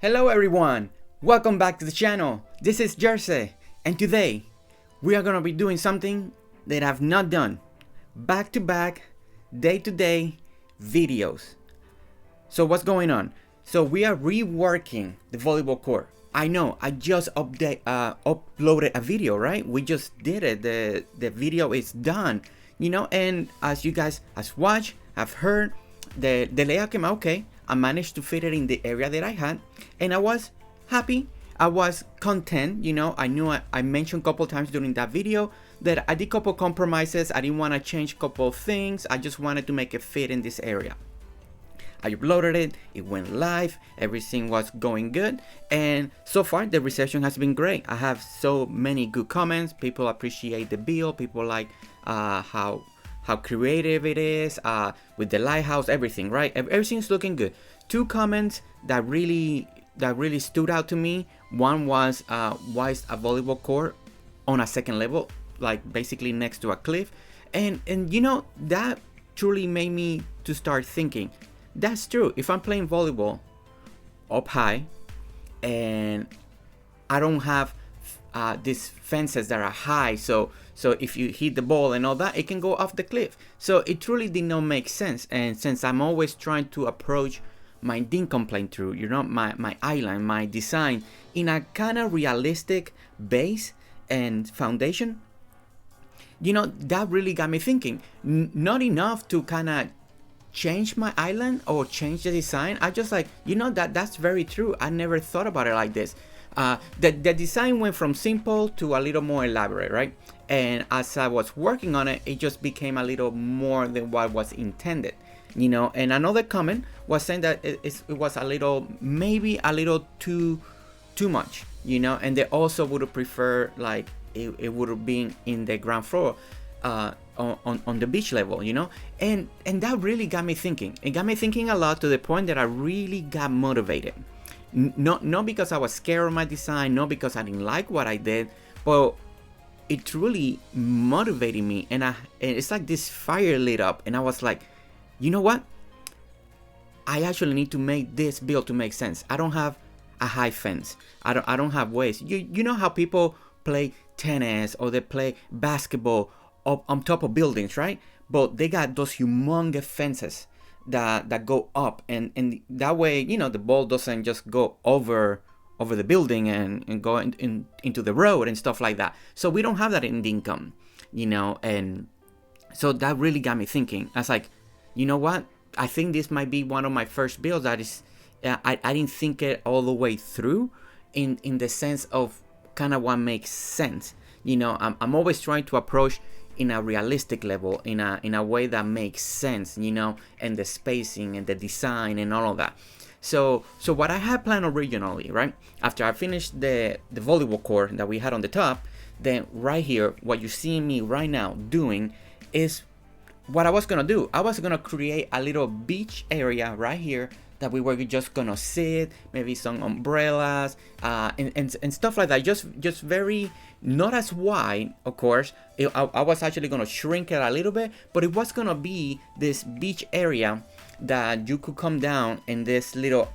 Hello everyone, welcome back to the channel. This is Jersey, and today we are gonna be doing something that I've not done. Back-to-back, day-to-day videos. So what's going on? So we are reworking the volleyball court. I know, I just uploaded a video, right? We just did it, the video is done. And as you guys have watched, have heard, the layout came out okay. I managed to fit it in the area that I had, and I was happy. I was content. I knew I mentioned a couple times during that video that I did a couple compromises. I didn't want to change a couple things. I just wanted to make it fit in this area. I uploaded it, it went live, everything was going good, and so far the reception has been great. I have so many good comments. People appreciate the build. People like how creative it is with the lighthouse, everything, right? Everything's looking good. Two comments that really stood out to me. One was why is a volleyball court on a second level, like basically next to a cliff, and that truly made me to start thinking, that's true. If I'm playing volleyball up high and I don't have these fences that are high, so if you hit the ball and all that, it can go off the cliff. So it truly did not make sense. And since I'm always trying to approach my Dinkum playthrough, my island, my design in a kind of realistic base and foundation, that really got me thinking. Not enough to kind of change my island or change the design. I just like, that's very true. I never thought about it like this. The design went from simple to a little more elaborate, right? And as I was working on it, it just became a little more than what was intended, And another comment was saying that it was maybe a little too much, And they also would have preferred like it would have been in the ground floor, on the beach level, and that really got me thinking. It got me thinking a lot, to the point that I really got motivated. Not because I was scared of my design, not because I didn't like what I did, but it truly motivated me, and it's like this fire lit up, and I was like, you know what? I actually need to make this build to make sense. I don't have a high fence. I don't have ways. You know how people play tennis or they play basketball up on top of buildings, right? But they got those humongous fences that go up, and that way, the ball doesn't just go over the building and go into the road and stuff like that. So we don't have that in Dinkum, and so that really got me thinking. I was like, you know what? I think this might be one of my first builds that is, I didn't think it all the way through in the sense of kind of what makes sense. I'm always trying to approach in a realistic level, in a way that makes sense, and the spacing and the design and all of that. So what I had planned originally, right, after I finished the volleyball court that we had on the top, then right here, what you see me right now doing is what I was gonna do. I was gonna create a little beach area right here that we were just gonna sit, maybe some umbrellas, and stuff like that. Just very, not as wide, of course. I was actually gonna shrink it a little bit, but it was gonna be this beach area that you could come down in this little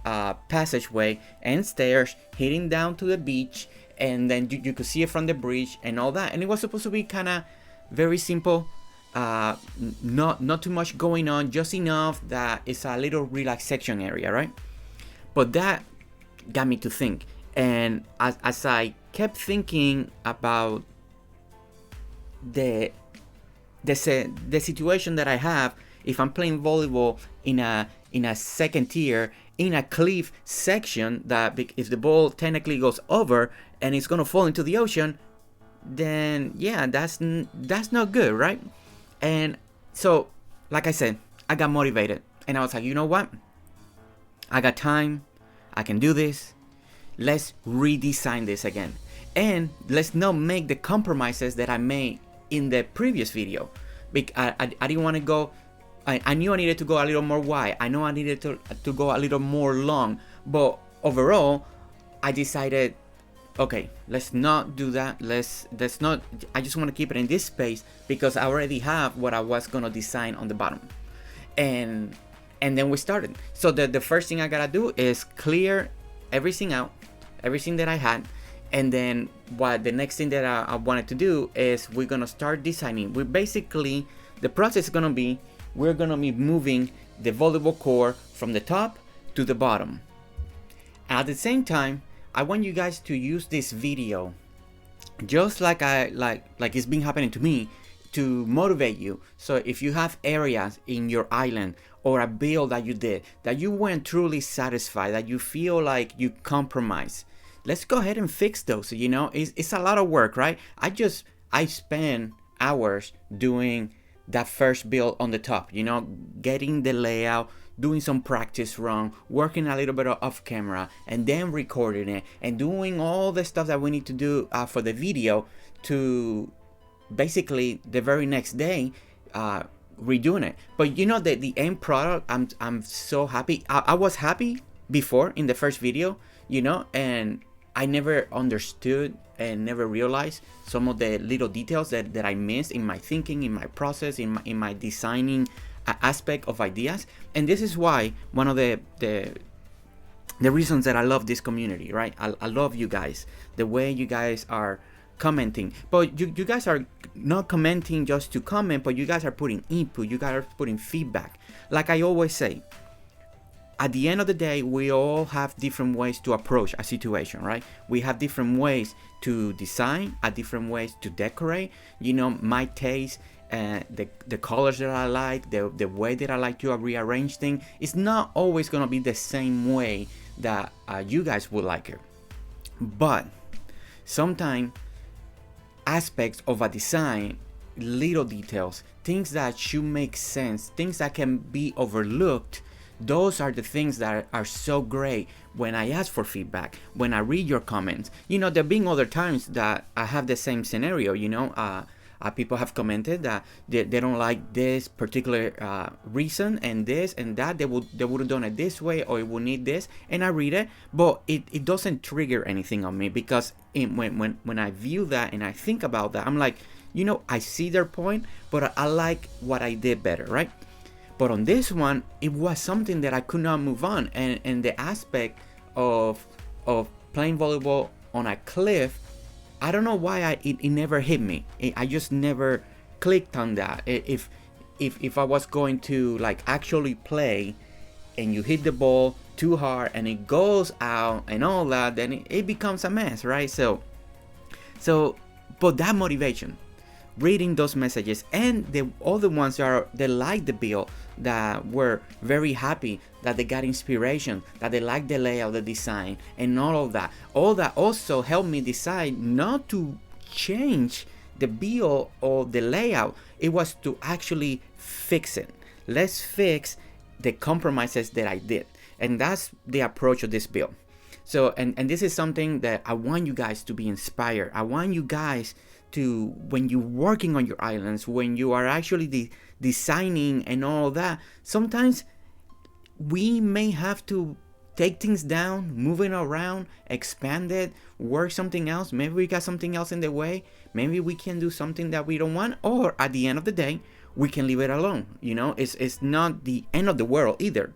passageway and stairs heading down to the beach, and then you could see it from the bridge and all that. And it was supposed to be kind of very simple. Not too much going on, just enough that it's a little relaxation area, right? But that got me to think, and as I kept thinking about the situation that I have if I'm playing volleyball in a second tier in a cliff section, that if the ball technically goes over and it's gonna fall into the ocean, then yeah, that's not good, right? And so, like I said, I got motivated, and I was like, you know what? I got time. I can do this. Let's redesign this again. And let's not make the compromises that I made in the previous video. I didn't want to go, I knew I needed to go a little more wide. I know I needed to go a little more long. But overall, I decided, okay, let's not do that. Let's not, I just want to keep it in this space because I already have what I was going to design on the bottom. And then we started. So the first thing I gotta do is clear everything out, everything that I had. And then what the next thing that I wanted to do is we're gonna start designing. We basically, the process is gonna be, we're gonna be moving the volleyball court from the top to the bottom. At the same time, I want you guys to use this video just like it's been happening to me, to motivate you. So if you have areas in your island or a build that you did that you weren't truly satisfied, that you feel like you compromise, let's go ahead and fix those. You know, it's a lot of work, right? I spend hours doing that first build on the top, you know, getting the layout, doing some practice run, working a little bit off camera, and then recording it and doing all the stuff that we need to do for the video, to basically the very next day redoing it. But you know, the end product, I'm so happy. I was happy before in the first video, you know, and I never understood and never realized some of the little details that I missed in my thinking, in my process, in my designing aspect of ideas. And this is why one of the reasons that I love this community, right? I love you guys, the way you guys are commenting. But you guys are not commenting just to comment, but you guys are putting input, you guys are putting feedback. Like I always say, at the end of the day, we all have different ways to approach a situation, right? We have different ways to design, different ways to decorate. You know, my taste, the colors that I like, the way that I like to rearrange things, it's not always gonna be the same way that you guys would like it. But sometimes aspects of a design, little details, things that should make sense, things that can be overlooked, those are the things that are so great when I ask for feedback, when I read your comments. You know, there have been other times that I have the same scenario, you know, people have commented that they don't like this particular reason and this and that, they would have done it this way, or it would need this, and I read it, but it doesn't trigger anything on me, because when I view that and I think about that, I'm like, you know, I see their point, but I like what I did better, right? But on this one, it was something that I could not move on, and the aspect of playing volleyball on a cliff, I don't know why it never hit me. I just never clicked on that. If I was going to like actually play, and you hit the ball too hard and it goes out and all that, then it becomes a mess, right? So but that motivation, reading those messages, and the other ones that like the build, that were very happy, that they got inspiration, that they like the layout, the design, and all that also helped me decide not to change the build or the layout. It was to actually fix it. Let's fix the compromises that I did, and that's the approach of this build. So and this is something that I want you guys to be inspired. I want you guys to, when you're working on your islands, when you are actually designing and all that, sometimes we may have to take things down, move it around, expand it, work something else. Maybe we got something else in the way. Maybe we can do something that we don't want, or at the end of the day, we can leave it alone. You know, it's not the end of the world either.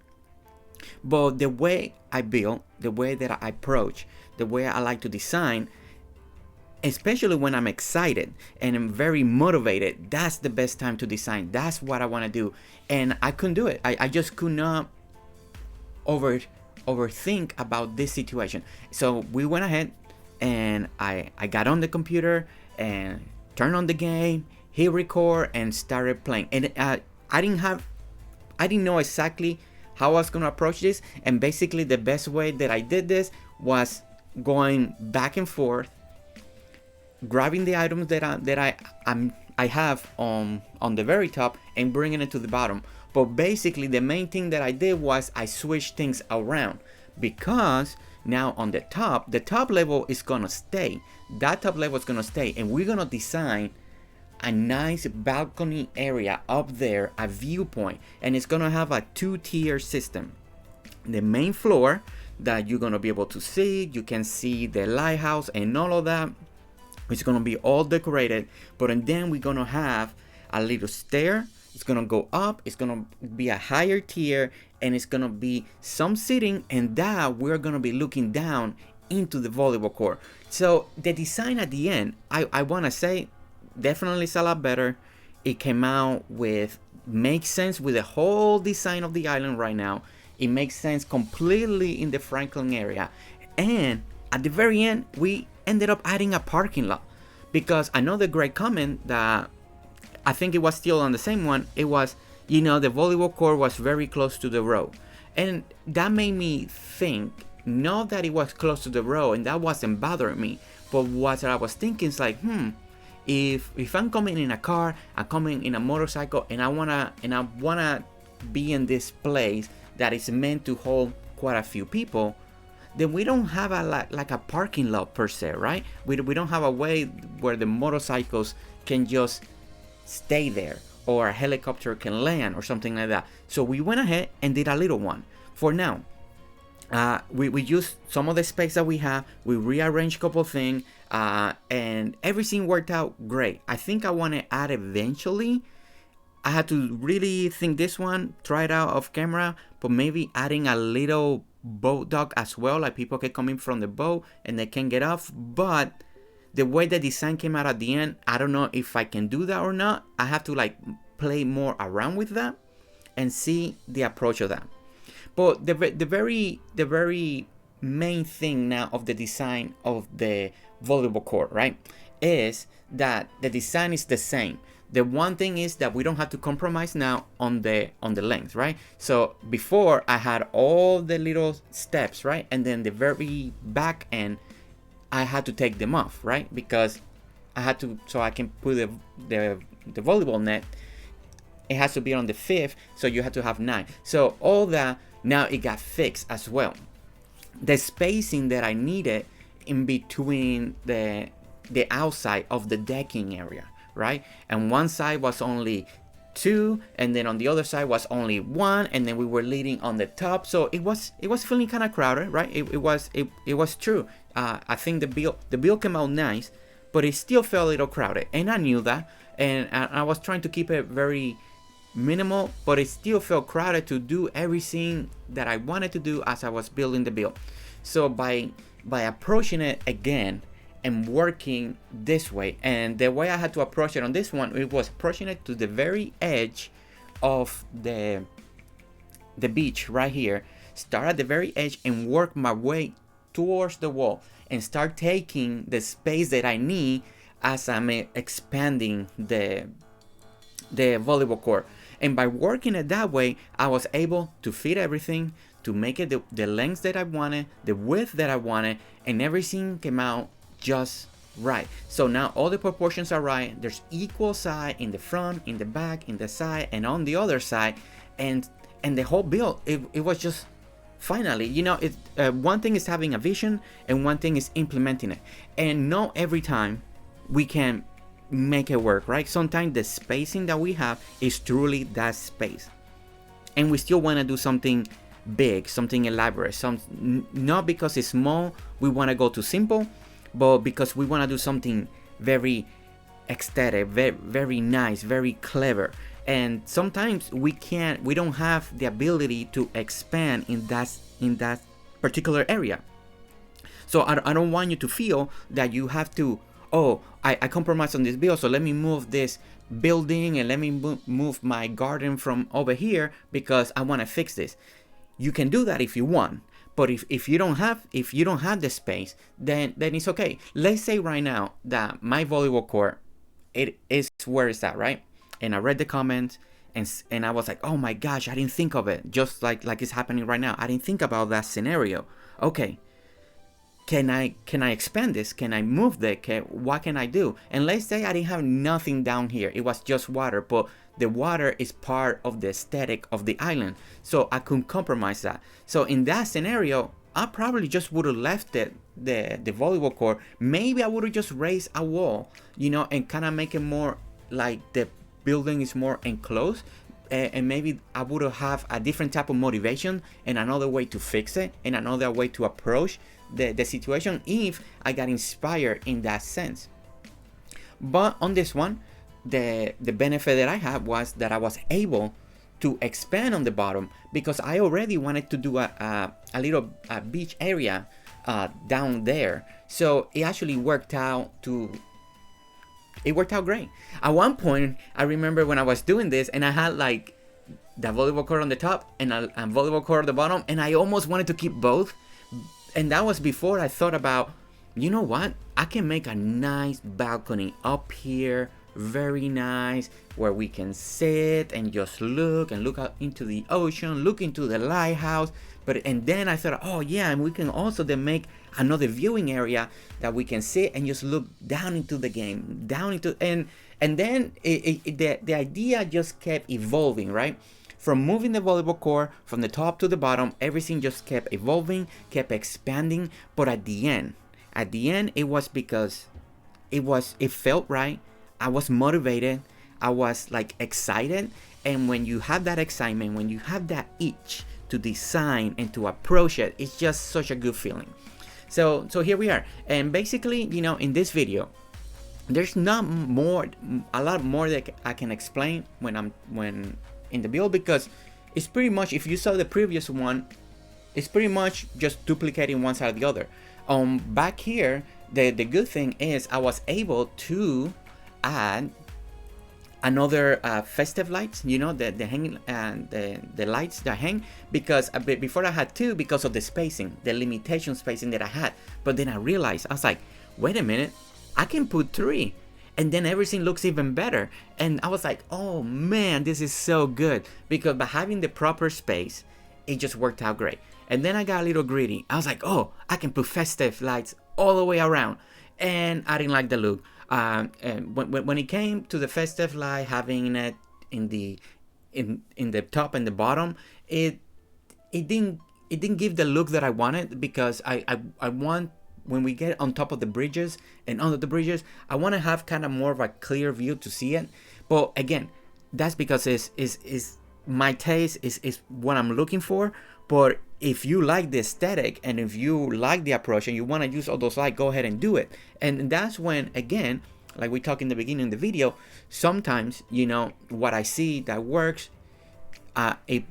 But the way I build, the way that I approach, the way I like to design, especially when I'm excited and I'm very motivated, that's the best time to design. That's what I want to do. And I couldn't do it. I just could not overthink about this situation. So we went ahead and I got on the computer and turned on the game, hit record, and started playing. And I didn't know exactly how I was going to approach this. And basically the best way that I did this was going back and forth, grabbing the items that I have on the very top and bringing it to the bottom. But basically the main thing that I did was I switched things around, because now on the top level is gonna stay. That top level is gonna stay, and we're gonna design a nice balcony area up there, a viewpoint, and it's gonna have a 2-tier system. The main floor that you're gonna be able to see, you can see the lighthouse and all of that. It's gonna be all decorated, but and then we're gonna have a little stair it's gonna go up, it's gonna be a higher tier, and it's gonna be some seating, and that we're gonna be looking down into the volleyball court. So the design at the end, I wanna say, definitely is a lot better. It came out with, makes sense with the whole design of the island right now. It makes sense completely in the Franklin area. And at the very end, we ended up adding a parking lot, because another great comment that I think it was still on the same one, it was, the volleyball court was very close to the road. And that made me think, not that it was close to the road and that wasn't bothering me, but what I was thinking is like, if I'm coming in a car, I'm coming in a motorcycle, and I wanna be in this place that is meant to hold quite a few people, then we don't have like a parking lot per se, right? We don't have a way where the motorcycles can just stay there, or a helicopter can land or something like that. So we went ahead and did a little one. For now, we used some of the space that we have, we rearranged a couple things, and everything worked out great. I think I want to add eventually, I had to really think this one, try it out off camera, but maybe adding a little boat dock as well, like people can come in from the boat and they can get off. But the way the design came out at the end, I don't know if I can do that or not. I have to like play more around with that and see the approach of that. But the very main thing now of the design of the volleyball court, right, is that the design is the same. The one thing is that we don't have to compromise now on the length, right? So before I had all the little steps, right, and then the very back end, I had to take them off, right, because I had to, so I can put the volleyball net. It has to be on the 5th, so you have to have 9. So all that, now it got fixed as well. The spacing that I needed in between the outside of the decking area, right? And one side was only 2, and then on the other side was only 1, and then we were leading on the top. So it was feeling kind of crowded, right? It was true. I think the build came out nice, but it still felt a little crowded, and I knew that, and I was trying to keep it very minimal, but it still felt crowded to do everything that I wanted to do as I was building the build. So by approaching it again and working this way, and the way I had to approach it on this one, it was approaching it to the very edge of the beach right here, start at the very edge and work my way towards the wall and start taking the space that I need as I'm expanding the volleyball court. And by working it that way, I was able to fit everything, to make it the length that I wanted, the width that I wanted, and everything came out just right. So now all the proportions are right. There's equal side in the front, in the back, in the side, and on the other side, and the whole build, it was just finally, one thing is having a vision and one thing is implementing it, and not every time we can make it work, right? Sometimes the spacing that we have is truly that space, and we still want to do something big, something elaborate, not because it's small we want to go too simple, but because we want to do something very aesthetic, very, very nice, very clever. And sometimes we don't have the ability to expand in that particular area. So I don't want you to feel that you have to, I compromised on this build, so let me move this building and let me move my garden from over here because I want to fix this. You can do that if you want, but if you don't have the space, then it's okay. Let's say right now that my volleyball court, it is where it's at, right? And I read the comments and I was like, oh my gosh, I didn't think of it. Just like it's happening right now. I didn't think about that scenario. Okay, can I expand this? Can I move that? What can I do? And let's say I didn't have nothing down here. It was just water, but the water is part of the aesthetic of the island. So I couldn't compromise that. So in that scenario, I probably just would have left the volleyball court. Maybe I would have just raised a wall, and kind of make it more like the building is more enclosed. And maybe I would have a different type of motivation and another way to fix it and another way to approach the situation if I got inspired in that sense. But on this one, the benefit that I had was that I was able to expand on the bottom, because I already wanted to do a little beach area down there. So it actually worked out great. At one point, I remember when I was doing this, and I had like the volleyball court on the top and a volleyball court at the bottom, and I almost wanted to keep both. And that was before I thought about, you know what? I can make a nice balcony up here, very nice, where we can sit and just look out into the ocean, look into the lighthouse. And then I thought, oh yeah, and we can also then make another viewing area that we can sit and just look down into the game, and then the idea just kept evolving, right? From moving the volleyball court from the top to the bottom, everything just kept evolving, kept expanding. But at the end, it was because it felt right. I was motivated. I was like excited. And when you have that excitement, when you have that itch to design and to approach it, it's just such a good feeling. So here we are. And basically, in this video, there's not a lot more that I can explain when in the build, because it's pretty much, if you saw the previous one, it's pretty much just duplicating one side or the other. Back here, the good thing is I was able to add another festive lights, the hanging the lights that hang, because before I had two because of the spacing, the limitation spacing that I had. But then I realized, I was like, wait a minute, I can put three, and then everything looks even better. And I was like, oh man, this is so good, because by having the proper space, it just worked out great. And then I got a little greedy. I was like, oh, I can put festive lights all the way around, and I didn't like the look. And when it came to the festive light, having it in the top and the bottom, it didn't give the look that I wanted, because I want, when we get on top of the bridges and under the bridges, I want to have kind of more of a clear view to see it. But again, that's because is my taste, is what I'm looking for. But if you like the aesthetic, and if you like the approach, and you want to use all those lights, go ahead and do it. And that's when, again, like we talked in the beginning of the video, sometimes, what I see that works, in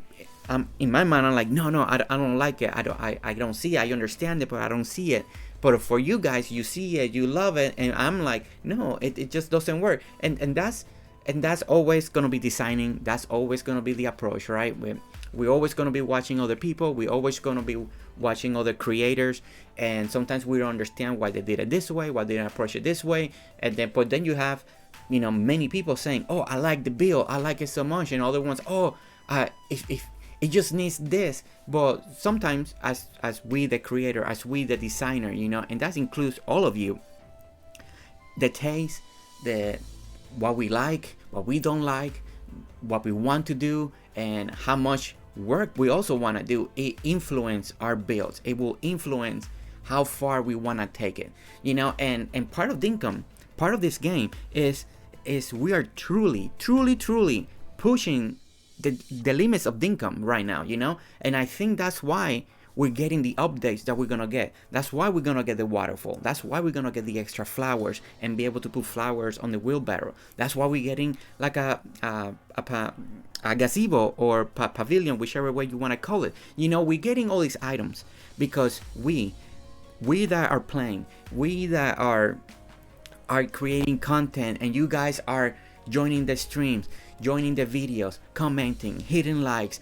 my mind, I'm like, no, I don't like it. I don't see it. I understand it, but I don't see it. But for you guys, you see it, you love it, and I'm like, no, it just doesn't work. And that's always gonna be designing. That's always gonna be the approach, right? We're always gonna be watching other people. We're always gonna be watching other creators, and sometimes we don't understand why they did it this way, why they didn't approach it this way. But then you have, many people saying, oh, I like the build, I like it so much, and other ones, oh, if it just needs this. But sometimes, as we the creator, as we the designer, and that includes all of you, the taste, what we like, what we don't like, what we want to do, and how much work we also want to do, it influence our builds. It will influence how far we want to take it, and part of Dinkum, part of this game is we are truly pushing the limits of Dinkum right now, and I think that's why we're getting the updates that we're gonna get. That's why we're gonna get the waterfall. That's why we're gonna get the extra flowers and be able to put flowers on the wheelbarrow. That's why we're getting like a gazebo or pavilion, whichever way you want to call it. We're getting all these items because we that are playing, we that are creating content, and you guys are joining the streams, joining the videos, commenting, hitting likes,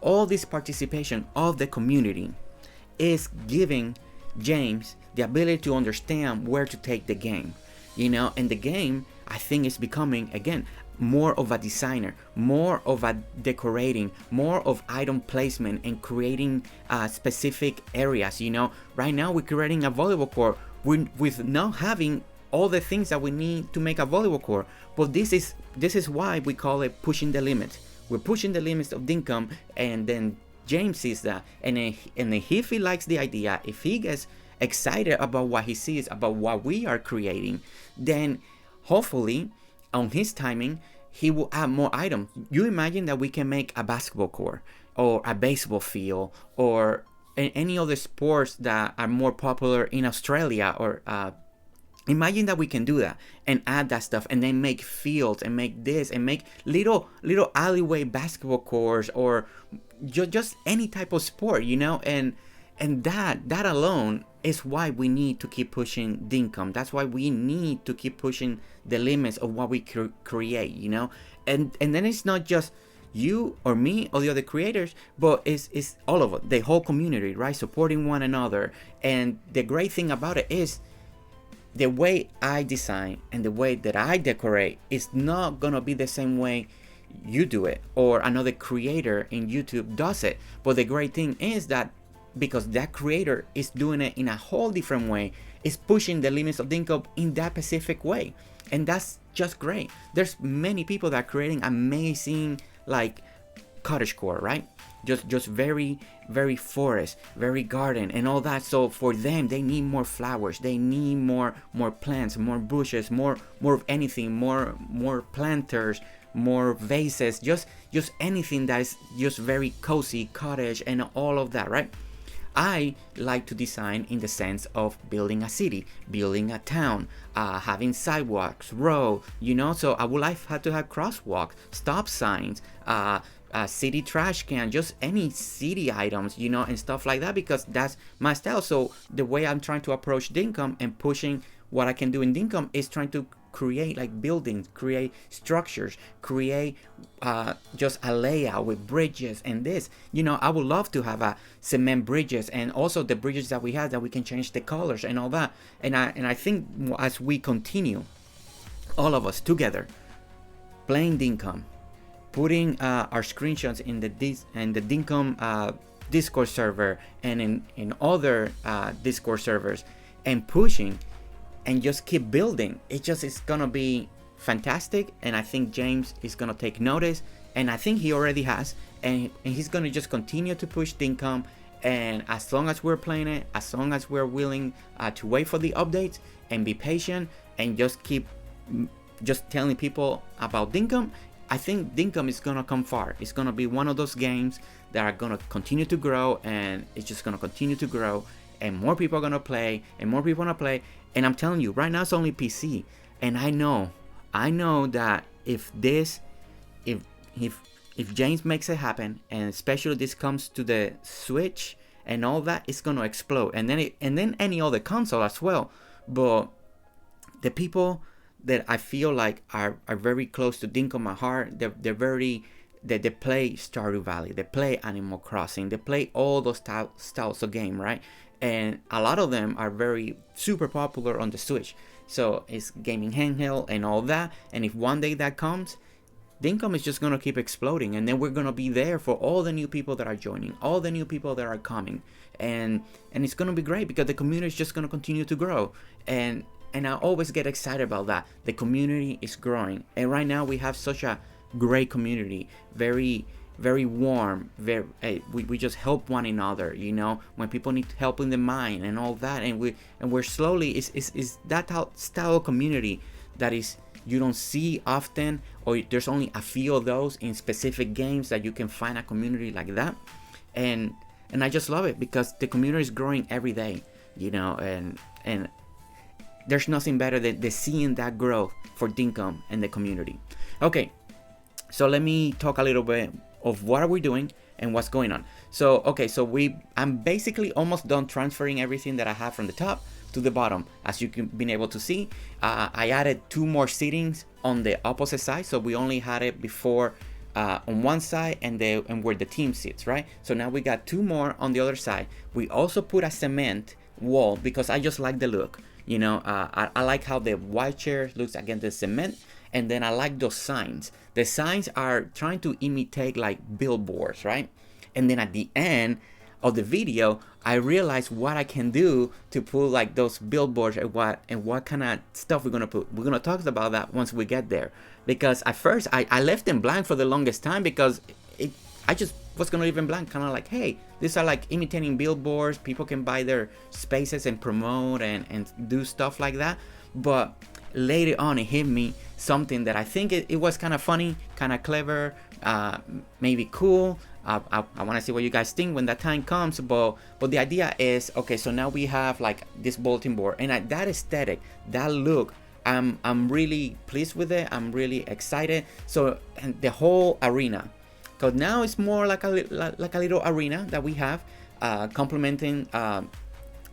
all this participation of the community is giving James the ability to understand where to take the game, and the game, I think, is becoming, again, more of a designer, more of a decorating, more of item placement, and creating specific areas. Right now we're creating a volleyball court with not having all the things that we need to make a volleyball court. But this is why we call it pushing the limits. We're pushing the limits of Dinkum, and then James sees that, and if he likes the idea, if he gets excited about what he sees, about what we are creating, then hopefully on his timing he will add more items. You imagine that we can make a basketball court or a baseball field or any other sports that are more popular in Australia, or Imagine that we can do that and add that stuff and then make fields and make this and make little alleyway basketball courts, or just any type of sport, and that alone is why we need to keep pushing Dinkum. That's why we need to keep pushing the limits of what we create, and then it's not just you or me or the other creators, but it's all of it, the whole community, right? Supporting one another. And the great thing about it is the way I design and the way that I decorate is not gonna be the same way you do it or another creator in YouTube does it. But the great thing is that because that creator is doing it in a whole different way, is pushing the limits of Dinkum in that specific way. And that's just great. There's many people that are creating amazing like cottagecore, right? Just very forest, very garden and all that. So for them, they need more flowers, they need more plants, more bushes, more of anything, more planters, more vases, just anything that is just very cozy cottage and all of that, right? I like to design in the sense of building a city, building a town, having sidewalks, road, so I would like to have crosswalks, stop signs, a city trash can, just any city items, and stuff like that, because that's my style. So the way I'm trying to approach Dinkum and pushing what I can do in Dinkum is trying to create like buildings, create structures, create just a layout with bridges and this. I would love to have a cement bridges, and also the bridges that we have that we can change the colors and all that. And I think as we continue, all of us together, playing Dinkum, putting our screenshots in the Dinkum Discord server and in other Discord servers, and pushing and just keep building, it's gonna be fantastic. And I think James is gonna take notice, and I think he already has, and he's gonna just continue to push Dinkum. And as long as we're playing it, as long as we're willing to wait for the updates and be patient and just keep just telling people about Dinkum, I think Dinkum is gonna come far. It's gonna be one of those games that are gonna continue to grow, and it's just gonna continue to grow, and more people are gonna play, and more people wanna play. And I'm telling you, right now it's only PC, and I know that if James makes it happen, and especially this comes to the Switch and all that, it's gonna explode, and then any other console as well. But the people that I feel like are very close to Dinkum, my heart, they play Stardew Valley, they play Animal Crossing, they play all those styles of game, right? And a lot of them are very super popular on the Switch, so it's gaming handheld and all that. And if one day that comes, Dinkum is just gonna keep exploding, and then we're gonna be there for all the new people that are joining, all the new people that are coming, and it's gonna be great because the community is just gonna continue to grow. And I always get excited about that. The community is growing, and right now we have such a great community, very warm, we just help one another, when people need help in the mind and all that. And we're slowly is that style of community that is you don't see often, or there's only a few of those in specific games that you can find a community like that. And I just love it because the community is growing every day, and there's nothing better than seeing that growth for Dinkum and the community. Okay, so let me talk a little bit of what are we doing and what's going on. So I'm basically almost done transferring everything that I have from the top to the bottom. As you can been able to see, I added 2 more seatings on the opposite side, so we only had it before on one side and where the team sits, right? So now we got 2 more on the other side. We also put a cement wall because I just like the look, I like how the white chair looks against the cement. And then I like those signs. The signs are trying to imitate like billboards, right? And then at the end of the video, I realized what I can do to put like those billboards and what kind of stuff we're gonna put. We're gonna talk about that once we get there. Because at first I left them blank for the longest time because I just was gonna leave them blank, kind of like, hey, these are like imitating billboards. People can buy their spaces and promote and do stuff like that. But later on it hit me something that I think it was kind of funny, kind of clever, maybe cool, I want to see what you guys think when that time comes. But the idea is, okay, so now we have like this bulletin board, and that aesthetic, that look, I'm really pleased with it. I'm really excited. So, and the whole arena, because now it's more like a little arena that we have, complementing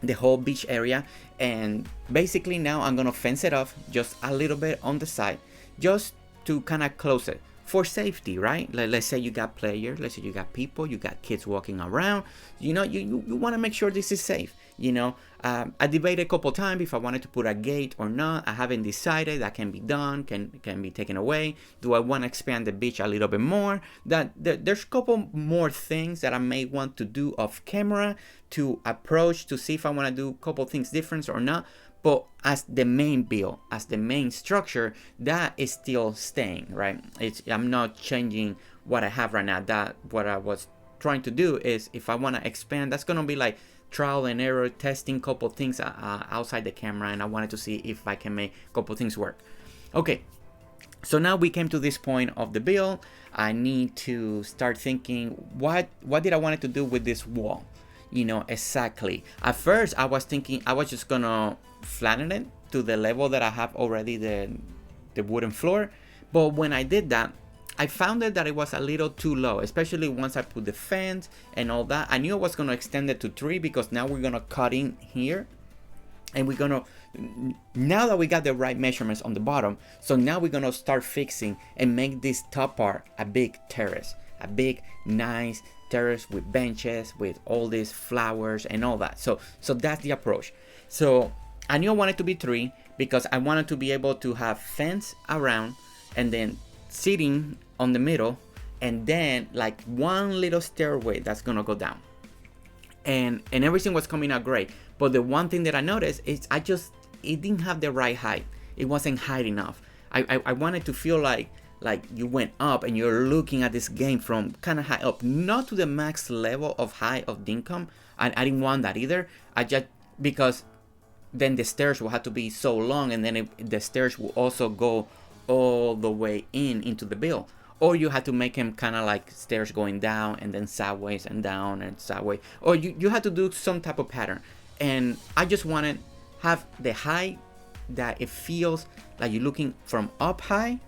the whole beach area. And basically now I'm gonna fence it off just a little bit on the side, just to kind of close it for safety, right? Let's say you got players, let's say you got people, you got kids walking around, you know, you want to make sure this is safe, you know. I debated a couple times if I wanted to put a gate or not. I haven't decided. That can be done, can be taken away. Do I want to expand the beach a little bit more? There's a couple more things that I may want to do off camera to approach to see if I want to do a couple things different or not. But as the main build, as the main structure, that is still staying, right? I'm not changing what I have right now. That what I was trying to do is, if I want to expand, that's gonna be like trial and error, testing couple things outside the camera, and I wanted to see if I can make a couple things work. Okay, so now we came to this point of the build. I need to start thinking, what did I want to do with this wall? You know, exactly. At first I was thinking I was just gonna flatten it to the level that I have already, the wooden floor. But when I did that, I found that it was a little too low, especially once I put the fence and all that. I knew I was gonna extend it to 3 because now we're gonna cut in here, and we're gonna, now that we got the right measurements on the bottom, so now we're gonna start fixing and make this top part a big terrace, a big nice terrace with benches, with all these flowers and all that. So that's the approach. So I knew I wanted to be 3 because I wanted to be able to have fence around, and then sitting on the middle, and then like one little stairway that's gonna go down, and everything was coming out great. But the one thing that I noticed is it didn't have the right height. It wasn't high enough. I wanted to feel like you went up and you're looking at this game from kind of high up, not to the max level of high of Dinkum. I didn't want that either. I just, because then the stairs will have to be so long, and then the stairs will also go all the way into the build. Or you have to make them kind of like stairs going down and then sideways and down and sideways, or you have to do some type of pattern. And I just wanted have the height that it feels like you're looking from up high,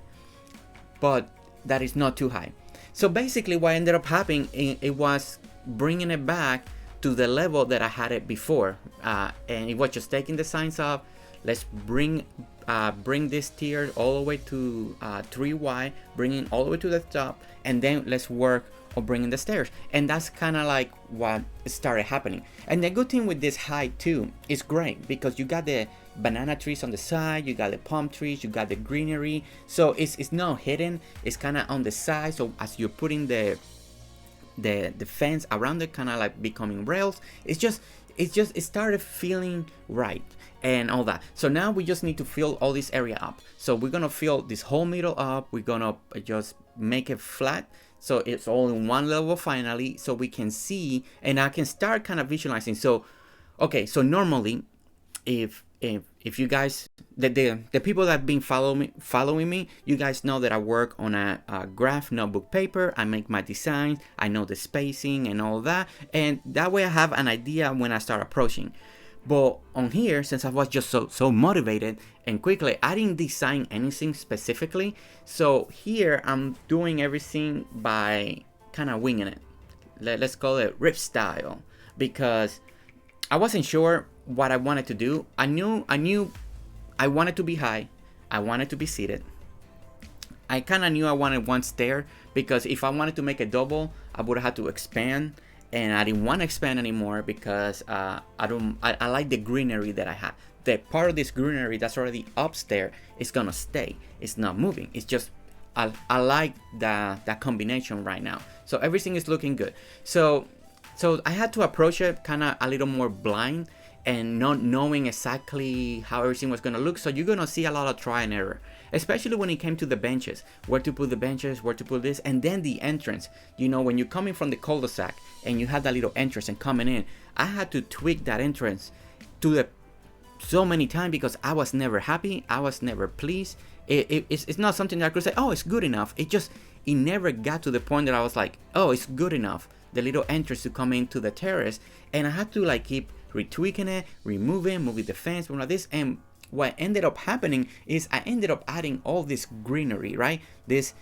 but that is not too high. So basically what ended up happening, it was bringing it back to the level that I had it before, and it was just taking the signs off. Let's bring this tier all the way to 3 wide, bringing all the way to the top, and then let's work on bringing the stairs. And that's kind of like what started happening. And the good thing with this height too is great, because you got the banana trees on the side, you got the palm trees, you got the greenery, so it's not hidden, it's kind of on the side. So as you're putting the fence around it, kind of like becoming rails, it started feeling right and all that. So now we just need to fill all this area up. So we're gonna fill this whole middle up. We're gonna just make it flat, so it's all in one level finally, so we can see, and I can start kind of visualizing. So okay, so normally if you guys, the people that have been following me, you guys know that I work on a graph notebook paper. I make my designs, I know the spacing and all that, and that way I have an idea when I start approaching. But on here, since I was just so motivated and quickly, I didn't design anything specifically. So here I'm doing everything by kind of winging it. Let's call it rip style, because I wasn't sure what I wanted to do. I knew I wanted to be high, I wanted to be seated. I kind of knew I wanted one stair, because if I wanted to make a double, I would have had to expand, and I didn't want to expand anymore because I like the greenery that I have. The part of this greenery that's already upstairs is gonna stay. It's not moving. It's just I like that combination right now. So everything is looking good. So I had to approach it kind of a little more blind, and not knowing exactly how everything was going to look. So you're going to see a lot of try and error, especially when it came to the benches, where to put the benches, where to put this, and then the entrance. You know, when you're coming from the cul-de-sac and you have that little entrance and coming in, I had to tweak that entrance to so many times, because I was never happy, I was never pleased. It's not something that I could say, oh, it's good enough. It it never got to the point that I was like, oh, it's good enough, the little entrance to come into the terrace. And I had to like keep retweaking it, moving the fence, like this. And what ended up happening is I ended up adding all this greenery, right? This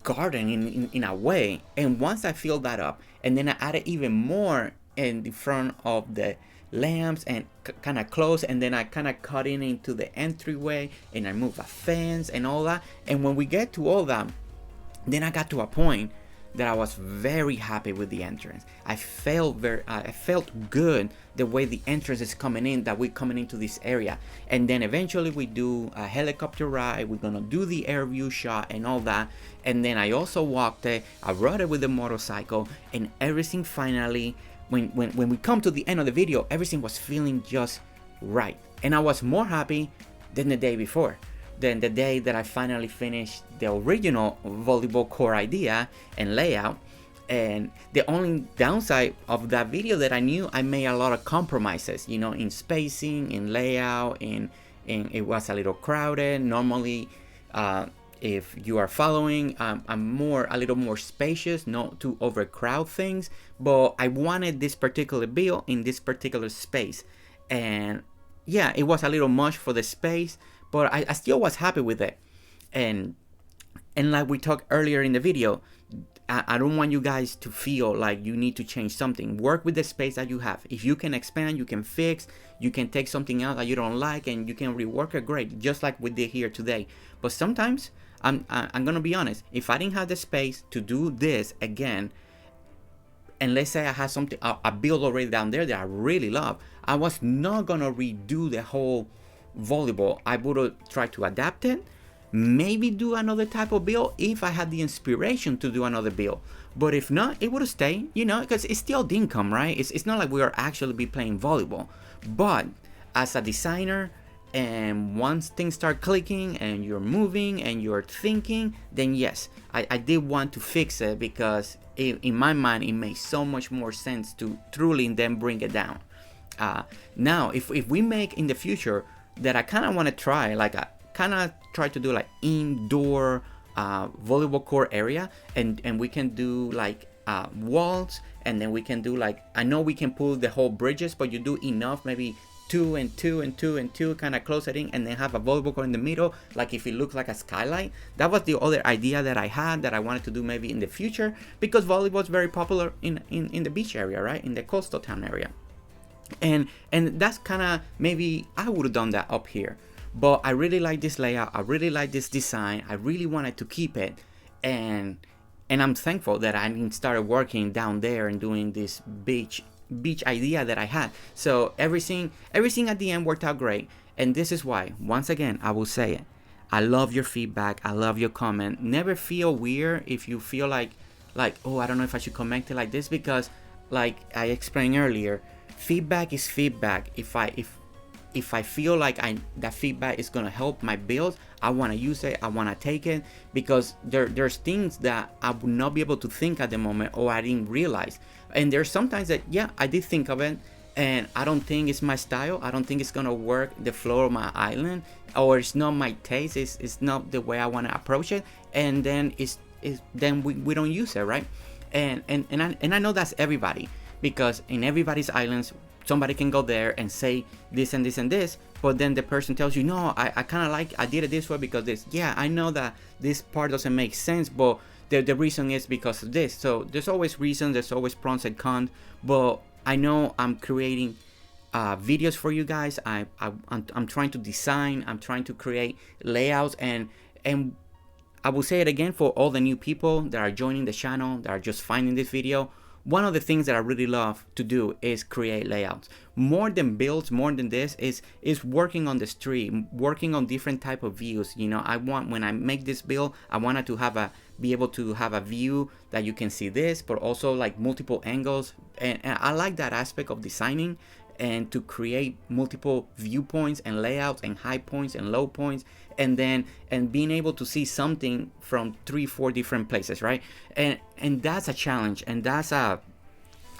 garden in a way. And once I filled that up, and then I added even more in the front of the lamps and kind of close, and then I kind of cut in into the entryway, and I moved a fence and all that. And when we get to all that, then I got to a point that I was very happy with the entrance. I felt good the way the entrance is coming in, that we're coming into this area. And then eventually we do a helicopter ride, we're gonna do the air view shot and all that. And then I also walked it, I rode it with the motorcycle, and everything finally, when we come to the end of the video, everything was feeling just right. And I was more happy than the day before. Then the day that I finally finished the original volleyball court idea and layout. And the only downside of that video that I knew I made a lot of compromises, you know, in spacing, in layout, and it was a little crowded. Normally, if you are following, I'm a little more spacious, not to overcrowd things, but I wanted this particular build in this particular space. And yeah, it was a little much for the space, but I still was happy with it. And like we talked earlier in the video, I don't want you guys to feel like you need to change something. Work with the space that you have. If you can expand, you can fix, you can take something out that you don't like, and you can rework it, great, just like we did here today. But sometimes, I'm gonna be honest, if I didn't have the space to do this again, and let's say I had something, a build already down there that I really love, I was not gonna redo the whole volleyball. I would have tried to adapt it, maybe do another type of build if I had the inspiration to do another build. But if not, it would have stayed, you know, because it's still Dinkum, right? It's not like we are actually be playing volleyball. But as a designer, and once things start clicking and you're moving and you're thinking, then yes, I did want to fix it, because in my mind it makes so much more sense to truly then bring it down. Now if we make in the future that I kind of want to try, like I kind of try to do like indoor volleyball court area, and we can do like walls, and then we can do like, I know we can pull the whole bridges, but you do enough, maybe 2 and 2 and 2 and 2, kind of close it in, and then have a volleyball court in the middle, like if it looks like a skylight. That was the other idea that I had, that I wanted to do maybe in the future, because volleyball is very popular in the beach area, right, in the coastal town area. And that's kind of, maybe I would have done that up here, but I really like this layout, I really like this design, I really wanted to keep it, and I'm thankful that I started working down there and doing this beach idea that I had. So everything at the end worked out great. And this is why, once again, I will say it, I love your feedback, I love your comment. Never feel weird if you feel like oh, I don't know if I should comment it like this, because like I explained earlier, feedback is feedback. If I feel like that feedback is gonna help my build, I want to use it, I want to take it, because there's things that I would not be able to think at the moment, or I didn't realize. And there's sometimes that, yeah, I did think of it, and I don't think it's my style, I don't think it's gonna work the floor of my island, or it's not my taste, it's not the way I want to approach it, and then then we don't use it, right? And I know that's everybody, because in everybody's islands, somebody can go there and say this and this and this, but then the person tells you, no, I kind of like, I did it this way because this. Yeah, I know that this part doesn't make sense, but the reason is because of this. So there's always reasons, there's always pros and cons, but I know I'm creating videos for you guys. I'm trying to design, I'm trying to create layouts, and I will say it again for all the new people that are joining the channel, that are just finding this video. One of the things that I really love to do is create layouts. More than builds, more than this, is working on the street, working on different type of views. You know, I want, when I make this build, I wanted to be able to have a view that you can see this, but also like multiple angles. And I like that aspect of designing, and to create multiple viewpoints and layouts and high points and low points, and being able to see something from 3-4 different places, right? And that's a challenge, and that's a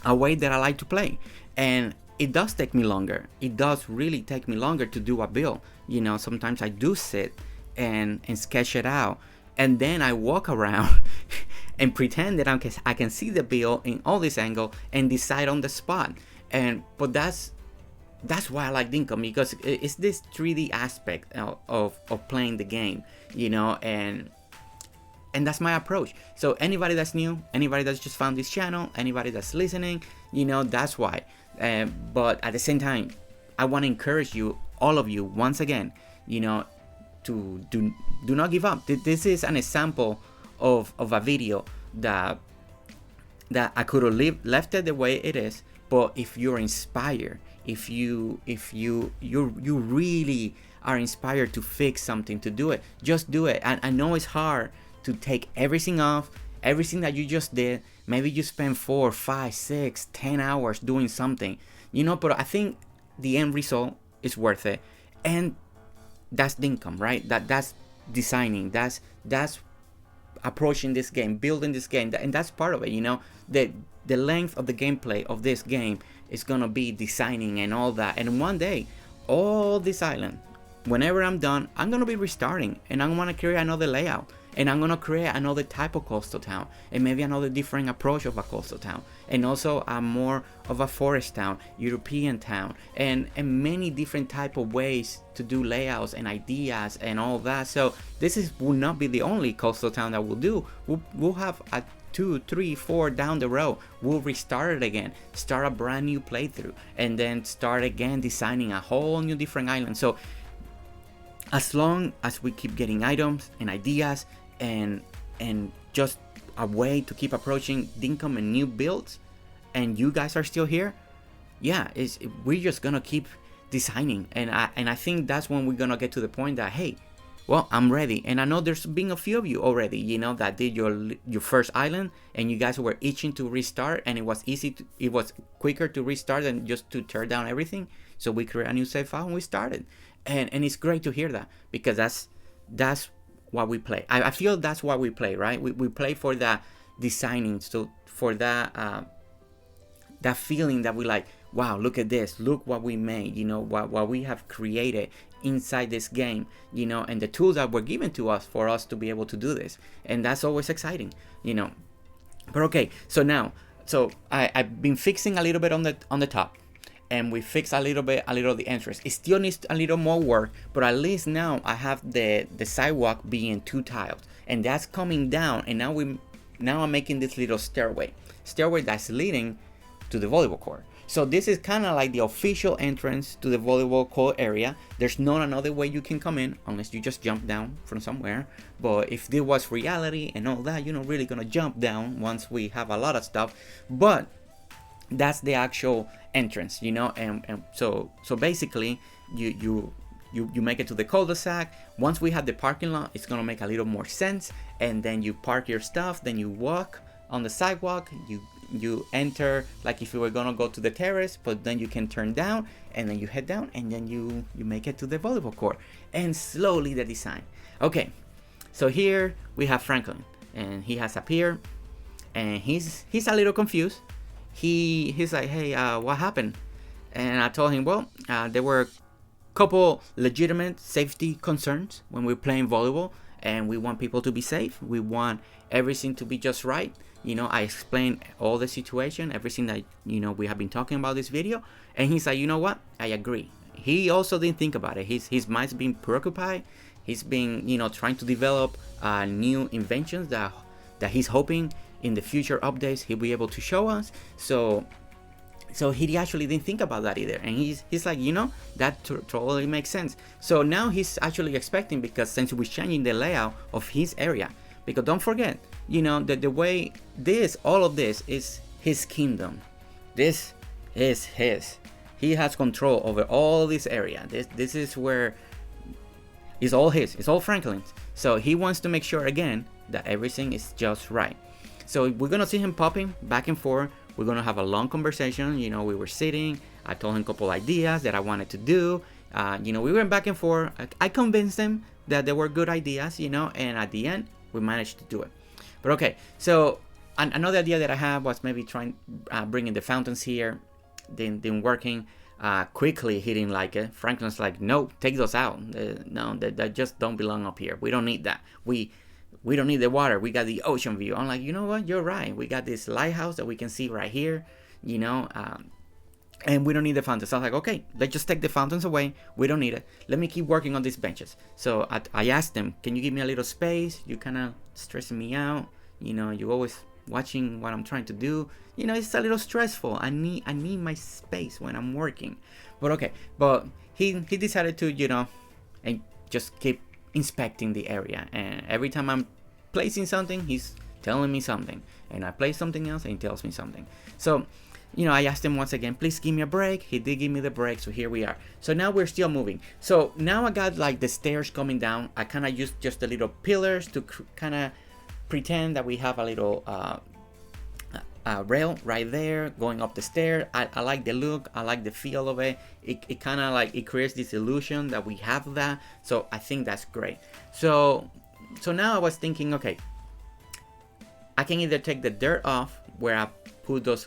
way that I like to play. And it does take me longer. It does really take me longer to do a build. You know, sometimes I do sit and sketch it out, and then I walk around and pretend that I can see the build in all this angle and decide on the spot. But that's why I like Dinkum, because it's this 3D aspect of playing the game, you know, and that's my approach. So anybody that's new, anybody that's just found this channel, anybody that's listening, you know, that's why. But at the same time, I want to encourage you, all of you, once again, you know, to do not give up. This is an example of a video that I could have left it the way it is, but if you're inspired, if you really are inspired to fix something, to do it, just do it. And I know it's hard to take everything off, everything that you just did. Maybe you spend 4, 5, 6, 10 hours doing something, you know, but I think the end result is worth it. And that's Dinkum, right? That's designing, that's approaching this game, building this game, and that's part of it, you know. The length of the gameplay of this game is gonna be designing and all that. And one day, all this island, whenever I'm done, I'm gonna be restarting, and I'm gonna create another layout, and I'm gonna create another type of coastal town, and maybe another different approach of a coastal town, and also a more of a forest town, European town, and many different type of ways to do layouts and ideas and all that. So this will not be the only coastal town that we'll do. We'll have a 2, 3, 4 down the road. We'll restart it again, start a brand new playthrough, and then start again designing a whole new different island. So as long as we keep getting items and ideas and just a way to keep approaching Dinkum and new builds, and you guys are still here, yeah, we're just gonna keep designing. And I think that's when we're gonna get to the point that, hey, well, I'm ready. And I know there's been a few of you already, you know, that did your first island, and you guys were itching to restart, and it was quicker to restart than just to tear down everything. So we created a new save file and we started, and it's great to hear that, because that's what we play. I feel that's what we play, right? We play for that designing, so for that that feeling that we like, wow, look at this, look what we made, you know, what we have created inside this game, you know, and the tools that were given to us for us to be able to do this. And that's always exciting, you know. But okay, so I've been fixing a little bit on the top, and we fixed a little of the entrance. It still needs a little more work, but at least now I have the sidewalk being 2 tiles, and that's coming down, and now I'm making this little stairway that's leading to the volleyball court. So this is kind of like the official entrance to the volleyball court area. There's not another way you can come in unless you just jump down from somewhere. But if this was reality and all that, you're not really gonna jump down once we have a lot of stuff. But that's the actual entrance, you know. And so basically you make it to the cul-de-sac. Once we have the parking lot, it's gonna make a little more sense. And then you park your stuff, then you walk on the sidewalk, you enter like if you were gonna go to the terrace, but then you can turn down, and then you head down, and then you make it to the volleyball court, and slowly the design. Okay, so here we have Franklin, and he has appeared, and he's a little confused. He's like, hey, what happened? And I told him, well, there were a couple legitimate safety concerns when we're playing volleyball, and we want people to be safe. We want everything to be just right. You know, I explained all the situation, everything that, you know, we have been talking about this video. And he's like, you know what? I agree. He also didn't think about it. His mind's been preoccupied. He's been, you know, trying to develop new inventions that he's hoping in the future updates he'll be able to show us. So he actually didn't think about that either. And he's like, you know, that totally makes sense. So now he's actually expecting, because since we're changing the layout of his area, because don't forget, you know, that the way all of this is his kingdom. This is his. He has control over all this area. This is where it's all his. It's all Franklin's. So he wants to make sure again that everything is just right. So we're gonna see him popping back and forth. We're gonna have a long conversation. You know, we were sitting. I told him a couple ideas that I wanted to do. You know, we went back and forth. I convinced him that they were good ideas. You know, and at the end, we managed to do it. But okay, so another idea that I had was maybe trying bringing the fountains here. Didn't working. Quickly he didn't like it. Franklin's like, no, take those out. No, that just don't belong up here. We don't need that. we don't need the water, we got the ocean view. I'm like, you know what, you're right, we got this lighthouse that we can see right here, you know, and we don't need the fountains. So I was like, okay, let's just take the fountains away, we don't need it, let me keep working on these benches. So I asked them, can you give me a little space, you kind of stressing me out, you know, you always watching what I'm trying to do, you know, it's a little stressful, I need my space when I'm working. But okay, but he decided to, you know, and just keep inspecting the area, and every time I'm placing something, he's telling me something, and I place something else and he tells me something. So, you know, I asked him once again, please give me a break. He did give me the break, so here we are. So now we're still moving. So now I got like the stairs coming down. I kind of used just the little pillars to kind of pretend that we have a little rail right there going up the stair. I like the look, I like the feel of it. It kind of like, it creates this illusion that we have that, so I think that's great. So now I was thinking, okay, I can either take the dirt off where I put those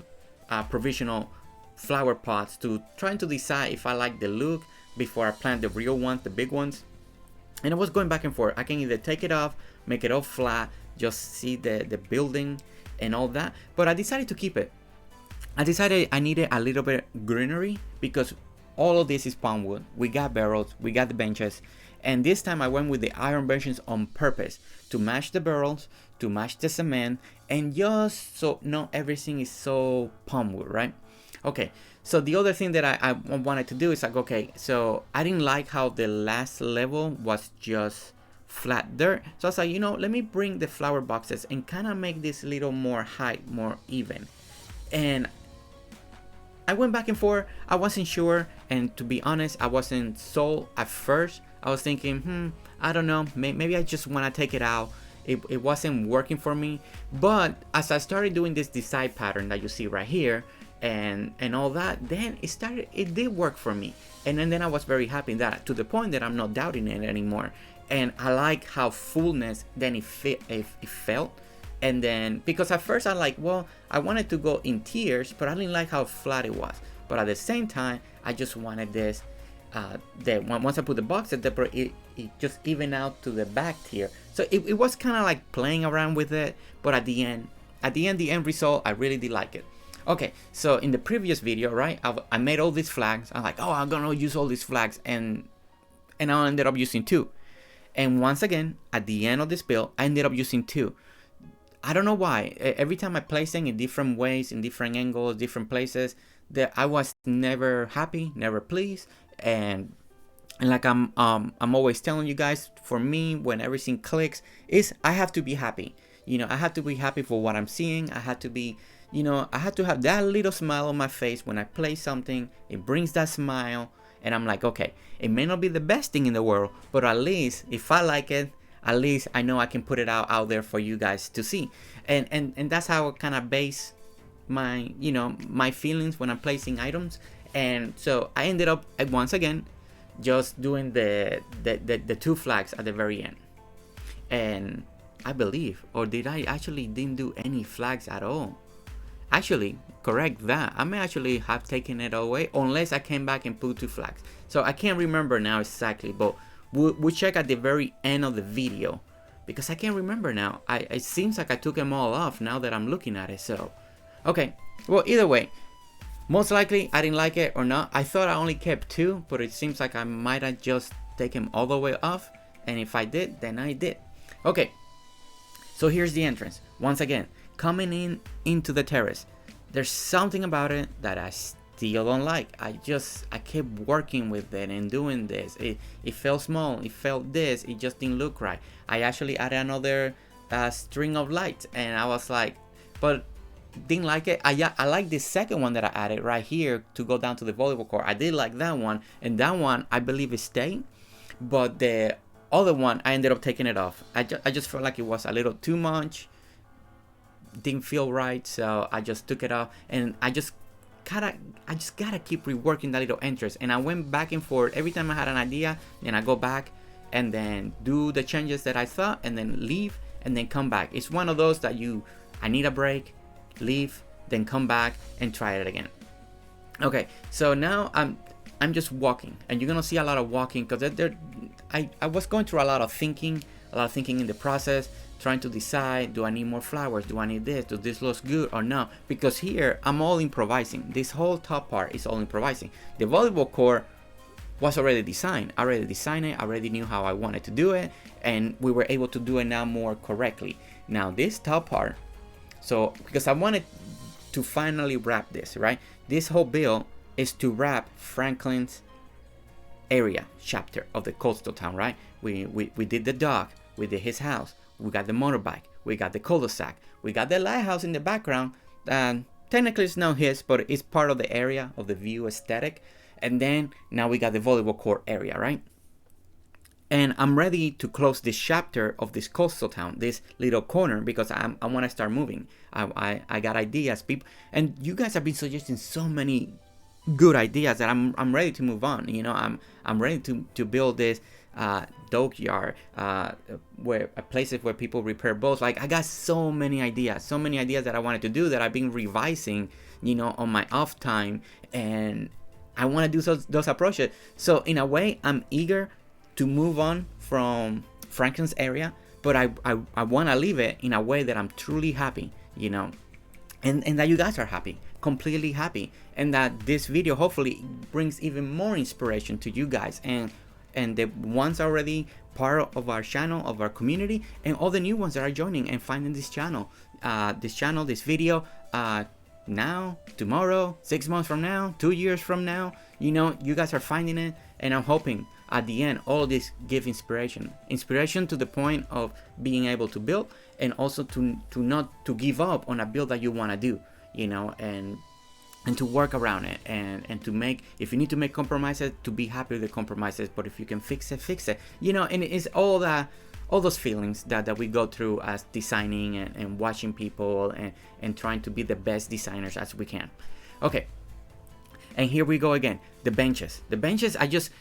provisional flower pots, to trying to decide if I like the look before I plant the real ones, the big ones. And I was going back and forth. I can either take it off, make it all flat, just see the building and all that, but I decided to keep it. I decided I needed a little bit greenery because all of this is palm wood. We got barrels, we got the benches, and this time I went with the iron benches on purpose to match the barrels, to match the cement, and just so not everything is so palm wood, right? Okay, so the other thing that I wanted to do is like, okay, so I didn't like how the last level was just flat dirt, so I was like, you know, let me bring the flower boxes and kind of make this a little more height, more even. And I went back and forth, I wasn't sure, and to be honest, I wasn't sold at first. I was thinking, I don't know, maybe I just want to take it out. It wasn't working for me. But as I started doing this design pattern that you see right here and all that, then it did work for me. And then I was very happy in that, to the point that I'm not doubting it anymore. And I like how fullness then it felt. And then, because at first I like, well, I wanted to go in tiers, but I didn't like how flat it was. But at the same time, I just wanted this, that once I put the box at it just even out to the back tier. So it was kind of like playing around with it, but at the end, the end result, I really did like it. Okay, so in the previous video, right, I made all these flags. I'm like, oh, I'm gonna use all these flags, and I ended up using 2. And once again, at the end of this build, I ended up using 2. I don't know why. Every time I place them in different ways, in different angles, different places, that I was never happy, never pleased. And like I'm always telling you guys, for me, when everything clicks, is I have to be happy. You know, I have to be happy for what I'm seeing. I had to be, you know, I had to have that little smile on my face when I play something. It brings that smile, and I'm like, okay, it may not be the best thing in the world, but at least if I like it, at least I know I can put it out there for you guys to see. And that's how I kind of base my, you know, my feelings when I'm placing items. And so I ended up once again just doing the 2 flags at the very end. And I believe, or did I actually didn't do any flags at all? Actually, correct that. I may actually have taken it away, unless I came back and put 2 flags. So I can't remember now exactly, but we'll check at the very end of the video, because I can't remember now. It seems like I took them all off now that I'm looking at it. So, okay. Well, either way, most likely I didn't like it or not. I thought I only kept 2, but it seems like I might have just taken all the way off. And if I did, then I did. Okay. So here's the entrance. Once again, coming into the terrace. There's something about it that I still don't like. I kept working with it and doing this. It felt small. It felt this. It just didn't look right. I actually added another string of lights, and I was like, but didn't like it. I like the second one that I added right here to go down to the volleyball court. I did like that one, and that one I believe is staying, but the other one I ended up taking it off. I just felt like it was a little too much. Didn't feel right, so I just took it off, and I just gotta keep reworking that little entrance. And I went back and forth every time I had an idea, and I go back and then do the changes that I thought, and then leave, and then come back. It's one of those that I need a break, leave, then come back and try it again. Okay, so now I'm just walking, and you're gonna see a lot of walking, because I was going through a lot of thinking in the process. trying to decide, do I need more flowers, do I need this, does this look good or not? Because here I'm all improvising. This whole top part is all improvising. The volleyball court was already designed. I already designed it, I already knew how I wanted to do it, and we were able to do it now more correctly. Now this top part, so because I wanted to finally wrap this, right? This whole build is to wrap Franklin's area chapter of the coastal town, right? We did the dock, we did his house, we got the motorbike, we got the cul-de-sac, we got the lighthouse in the background. Technically it's not his, but it's part of the area of the view aesthetic. And then now we got the volleyball court area, right? And I'm ready to close this chapter of this coastal town, this little corner, because I want to start moving. I got ideas, people, and you guys have been suggesting so many good ideas that I'm ready to move on. You know, I'm ready to build this dockyard, where places where people repair boats. Like, I got so many ideas that I wanted to do that I've been revising, you know, on my off time, and I want to do those approaches. So in a way, I'm eager to move on from Franklin's area, but I want to leave it in a way that I'm truly happy, you know, and that you guys are happy, completely happy, and that this video hopefully brings even more inspiration to you guys and the ones already part of our channel, of our community, and all the new ones that are joining and finding this channel, this video, now, tomorrow, 6 months from now, 2 years from now. You know, you guys are finding it, and I'm hoping at the end all this give inspiration to the point of being able to build, and also to not to give up on a build that you want to do, you know, and to work around it, and to make, if you need to make compromises, to be happy with the compromises, but if you can fix it, you know. And it's all those feelings that we go through as designing and watching people and trying to be the best designers as we can. Okay, and here we go again. The benches, I just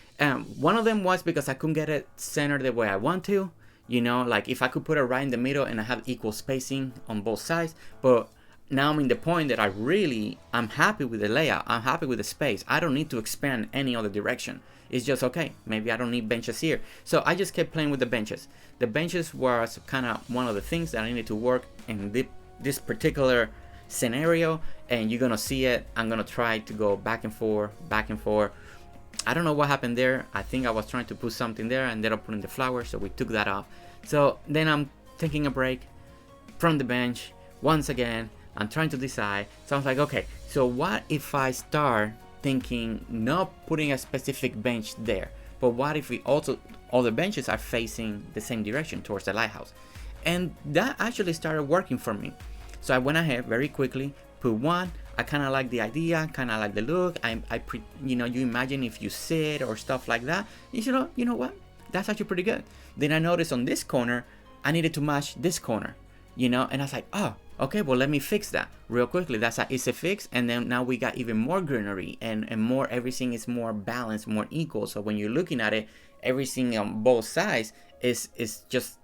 one of them was because I couldn't get it centered the way I want to, you know, like if I could put it right in the middle and I have equal spacing on both sides. But now I'm in the point that I'm happy with the layout, I'm happy with the space. I don't need to expand any other direction. It's just, okay, maybe I don't need benches here. So I just kept playing with the benches. The benches was kind of one of the things that I needed to work in this particular scenario, and you're gonna see it. I'm gonna try to go back and forth. I don't know what happened there. I think I was trying to put something there and ended up putting the flowers, so we took that off. So then I'm taking a break from the bench once again. I'm trying to decide. So I was like, okay, so what if I start thinking not putting a specific bench there, but what if we also, all the benches are facing the same direction towards the lighthouse? And that actually started working for me. So I went ahead very quickly, put one. I kind of like the idea, kind of like the look. You know, you imagine if you sit or stuff like that, you know what, that's actually pretty good. Then I noticed on this corner I needed to match this corner, you know, and I was like, oh, okay, well, let me fix that real quickly. That's a easy fix. And then now we got even more greenery and more, everything is more balanced, more equal. So when you're looking at it, everything on both sides is just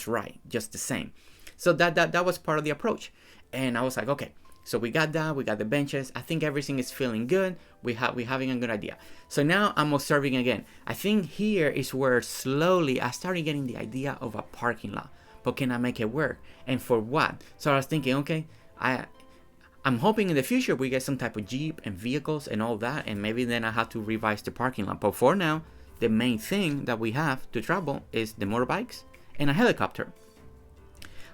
right, just the same. So that was part of the approach. And I was like, okay, so we got that, we got the benches. I think everything is feeling good. We're having a good idea. So now I'm observing again. I think here is where slowly I started getting the idea of a parking lot. But can I make it work? And for what? So I was thinking, okay, I'm hoping in the future we get some type of Jeep and vehicles and all that, and maybe then I have to revise the parking lot. But for now, the main thing that we have to travel is the motorbikes and a helicopter.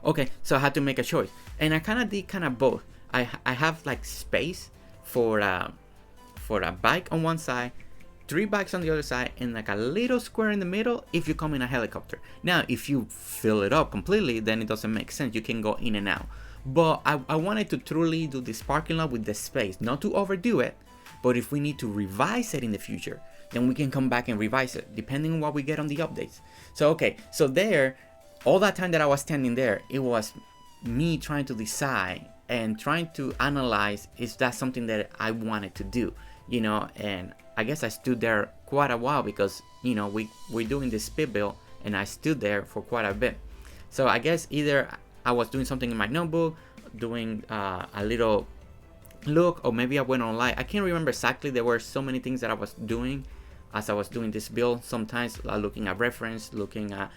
Okay, so I had to make a choice, and I did both. I have like space for a bike on one side, 3 bikes on the other side, and like a little square in the middle if you come in a helicopter. Now, if you fill it up completely, then it doesn't make sense. You can go in and out. But I wanted to truly do this parking lot with the space, not to overdo it, but if we need to revise it in the future, then we can come back and revise it, depending on what we get on the updates. So, okay, so there, all that time that I was standing there, it was me trying to decide and trying to analyze, is that something that I wanted to do, you know? And I guess I stood there quite a while because, you know, we're doing this speed build, and I stood there for quite a bit. So I guess either I was doing something in my notebook, doing a little look, or maybe I went online. I can't remember exactly. There were so many things that I was doing as I was doing this build. Sometimes looking at reference, looking at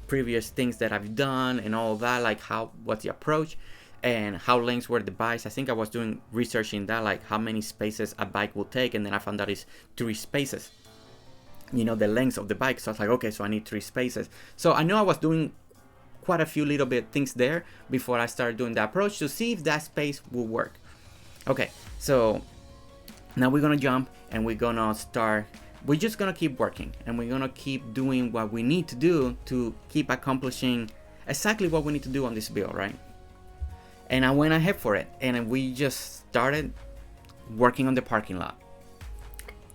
previous things that I've done and all that, like what's the approach and how lengths were the bikes. I think I was doing research in that, like how many spaces a bike will take, and then I found out it's 3 spaces, the length of the bike. So I was like, okay, so I need 3 spaces. So I know I was doing quite a few little bit things there before I started doing the approach to see if that space will work. Okay, so now we're gonna jump and we're gonna start. We're just gonna keep working and we're gonna keep doing what we need to do to keep accomplishing exactly what we need to do on this build, right? And I went ahead for it, and we just started working on the parking lot.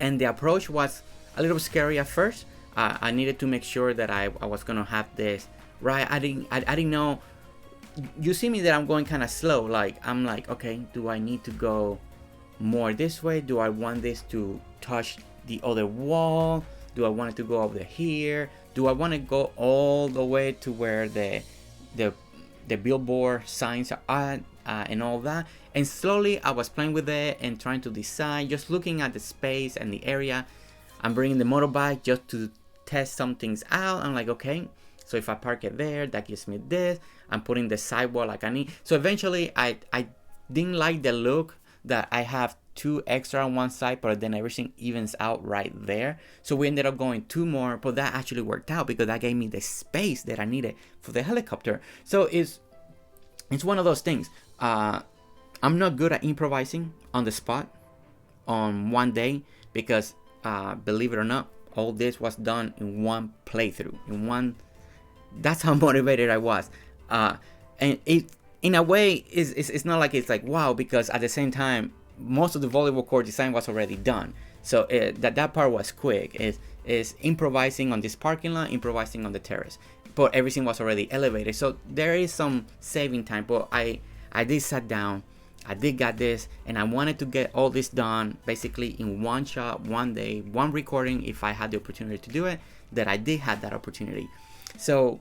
And the approach was a little scary at first. I needed to make sure that I was gonna have this right. I didn't know. You see me that I'm going kind of slow. Like I'm like, okay, do I need to go more this way? Do I want this to touch the other wall? Do I want it to go over here? Do I want to go all the way to where the billboard signs are at, and all that? And slowly I was playing with it and trying to decide, just looking at the space and the area. I'm bringing the motorbike just to test some things out. I'm like, okay, so if I park it there, that gives me this. I'm putting the sidewall like I need. So eventually I didn't like the look that I have 2 extra on one side, but then everything evens out right there. So we ended up going 2 more, but that actually worked out because that gave me the space that I needed for the helicopter. So it's one of those things. I'm not good at improvising on the spot on one day because believe it or not, all this was done in one playthrough. That's how motivated I was. And it, in a way, it's not like it's like wow, because at the same time, most of the volleyball court design was already done. So that part was quick. Is improvising on this parking lot, improvising on the terrace, but everything was already elevated. So there is some saving time. But I did sit down, I did got this, and I wanted to get all this done basically in one shot, one day, one recording. If I had the opportunity to do it, that I did have that opportunity. So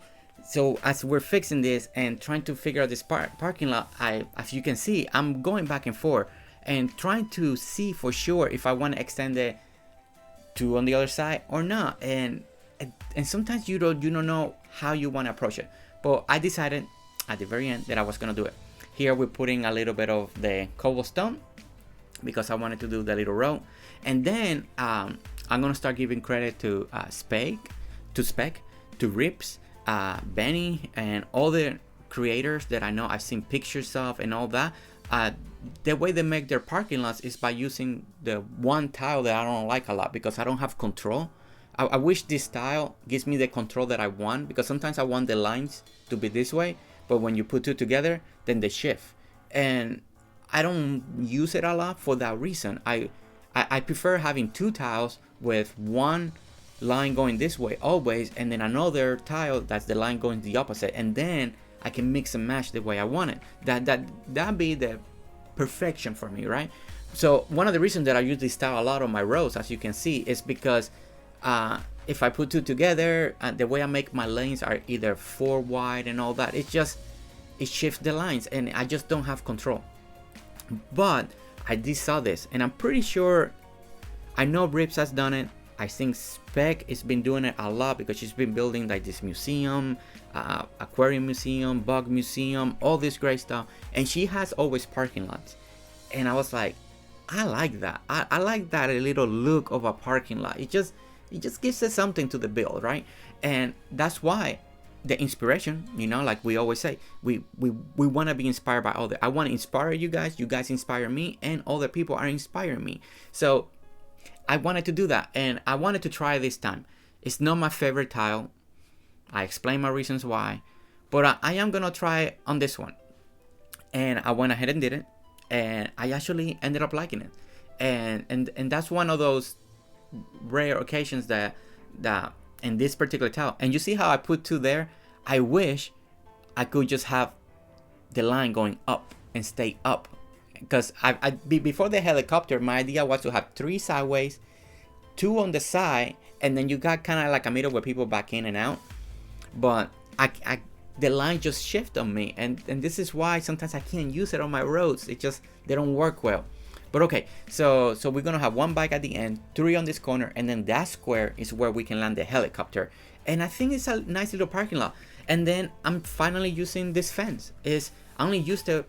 as we're fixing this and trying to figure out this parking lot, as you can see, I'm going back and forth and trying to see for sure if I want to extend it to on the other side or not. And sometimes you don't know how you want to approach it. But I decided at the very end that I was gonna do it. Here we're putting a little bit of the cobblestone because I wanted to do the little road. And then I'm gonna start giving credit to Spec, to Rips, Benny, and all the creators that I know I've seen pictures of and all that. The way they make their parking lots is by using the one tile that I don't like a lot because I don't have control. I wish this tile gives me the control that I want, because sometimes I want the lines to be this way, but when you put 2 together, then they shift. And I don't use it a lot for that reason. I prefer having 2 tiles with one line going this way always, and then another tile that's the line going the opposite, and then I can mix and match the way I want it. That'd be the perfection for me, right? So one of the reasons that I use this style a lot on my roads, as you can see, is because if I put 2 together, the way I make my lanes are either 4 wide and all that. It shifts the lines and I just don't have control. But I did saw this, and I'm pretty sure, I know Rips has done it. I think Spec has been doing it a lot because she's been building like this museum, aquarium museum, bug museum, all this great stuff, and she has always parking lots. And I was like, I like that. I like that little look of a parking lot. It just gives us something to the build, right? And that's why the inspiration, like we always say, we want to be inspired by others. I want to inspire you guys inspire me, and other people are inspiring me. So I wanted to do that, and I wanted to try this time. It's not my favorite tile. I explain my reasons why, but I am gonna try on this one. And I went ahead and did it, and I actually ended up liking it. And that's one of those rare occasions that in this particular tile. And you see how I put 2 there? I wish I could just have the line going up and stay up. Because before the helicopter, my idea was to have 3 sideways, 2 on the side, and then you got kind of like a middle where people back in and out. But the line just shift on me, and this is why sometimes I can't use it on my roads. They don't work well. But okay, so we're gonna have 1 bike at the end, 3 on this corner, and then that square is where we can land the helicopter. And I think it's a nice little parking lot. And then I'm finally using this fence. I only used it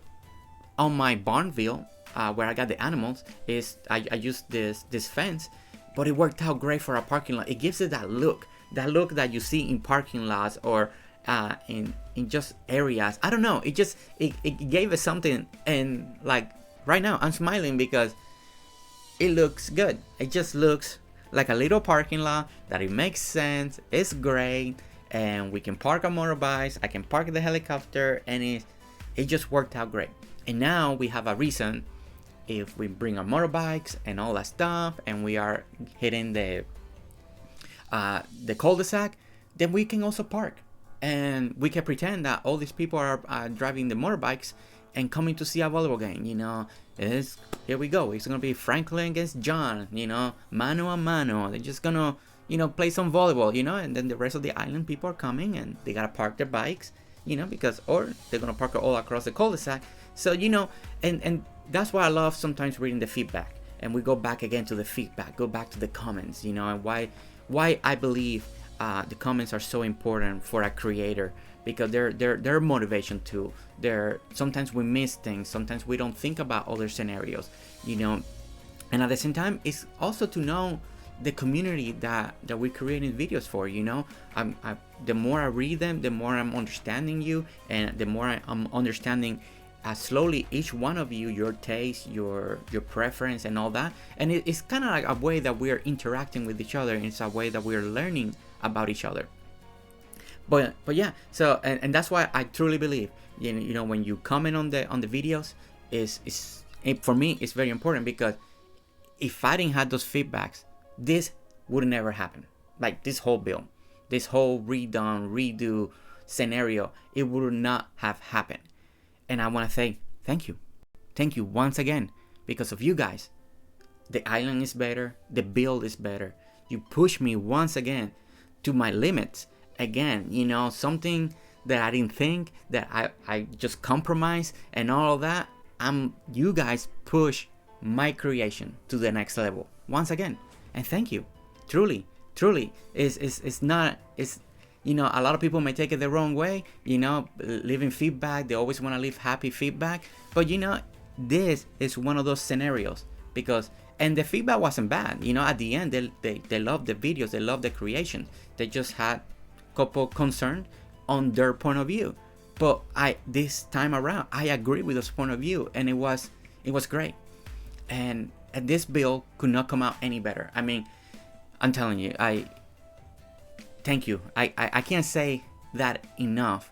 on my Barnville, where I got the animals. I used this fence, but it worked out great for a parking lot. It gives it that look that you see in parking lots or in just areas. I don't know. It gave us something, and like right now I'm smiling because it looks good. It just looks like a little parking lot that it makes sense. It's great, and we can park our motorbikes. I can park the helicopter, and it just worked out great. And now we have a reason, if we bring our motorbikes and all that stuff, and we are hitting the cul-de-sac, then we can also park, and we can pretend that all these people are driving the motorbikes and coming to see a volleyball game. Here we go. It's gonna be Franklin against John. Mano a mano. They're just gonna play some volleyball. And then the rest of the island people are coming, and they gotta park their bikes. Or they're gonna park it all across the cul-de-sac. So and that's why I love sometimes reading the feedback, and we go back again to the feedback, go back to the comments, and why I believe the comments are so important for a creator, because they're motivation too. Sometimes we miss things, sometimes we don't think about other scenarios, and at the same time, it's also to know the community that we're creating videos for. The more I read them, the more I'm understanding you, and the more I'm understanding slowly each one of you, your taste, your preference, and all that. And it's kind of like a way that we're interacting with each other. It's a way that we're learning about each other. But yeah, so and that's why I truly believe, when you comment on the videos, for me it's very important, because if I didn't have those feedbacks, this would never happen. Like this whole build, this whole redo scenario, it would not have happened. And I want to say thank you once again. Because of you guys, the island is better, the build is better. You push me once again to my limits again, something that I didn't think, that I just compromised and all of that. You guys push my creation to the next level once again, and thank you. Truly it's not, a lot of people may take it the wrong way, leaving feedback. They always want to leave happy feedback, but this is one of those scenarios, and the feedback wasn't bad. At the end, they loved the videos, they loved the creation. They just had a couple concerns on their point of view, but this time around I agree with this point of view, and it was great. And this build could not come out any better. I mean, I'm telling you, thank you. I can't say that enough.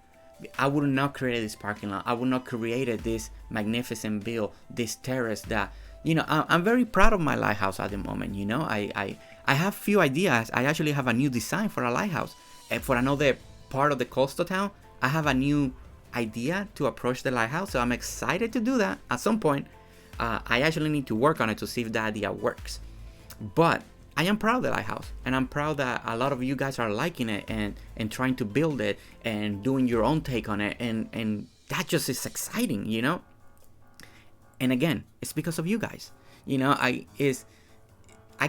I would not create this parking lot. I would not created this magnificent build, this terrace that, I'm very proud of my lighthouse at the moment. I have few ideas. I actually have a new design for a lighthouse. And for another part of the coastal town, I have a new idea to approach the lighthouse. So I'm excited to do that at some point. I actually need to work on it to see if the idea works. But I am proud of the lighthouse, and I'm proud that a lot of you guys are liking it and trying to build it and doing your own take on it, and that just is exciting, And again, it's because of you guys. I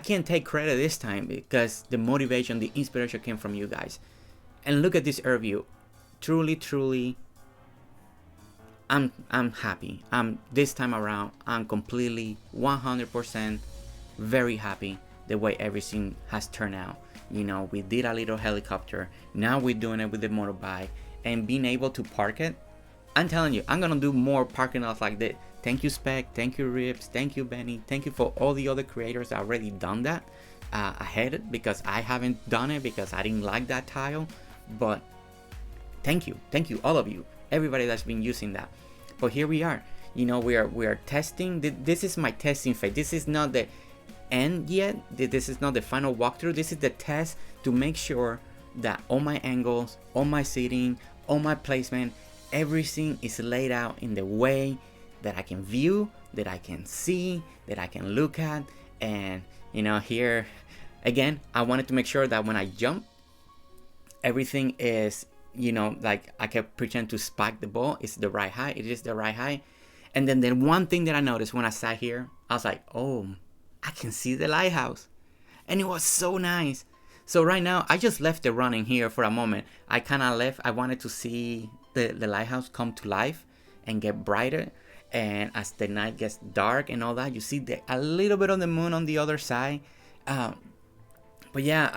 can't take credit this time, because the motivation, the inspiration came from you guys. And look at this air view. Truly, I'm happy. This time around, I'm completely 100% very happy the way everything has turned out. We did a little helicopter. Now we're doing it with the motorbike, and being able to park it. I'm telling you, I'm gonna do more parking lots like this. Thank you, Spec. Thank you, Rips. Thank you, Benny. Thank you for all the other creators that already done that ahead, because I haven't done it because I didn't like that tile. But thank you, all of you, everybody that's been using that. But here we are. We are testing. This is my testing phase. This is not the end yet. This is not the final walkthrough. This is the test to make sure that all my angles, all my seating, all my placement, everything is laid out in the way that I can view, that I can see, that I can look at. And here again, I wanted to make sure that when I jump, everything is, like I can pretend to spike the ball. It's the right height. It is the right height. And then the one thing that I noticed when I sat here, I was like, oh, I can see the lighthouse. And it was so nice. So right now, I just left it running here for a moment. I kind of left, I wanted to see the lighthouse come to life and get brighter. And as the night gets dark and all that, you see a little bit of the moon on the other side. But yeah,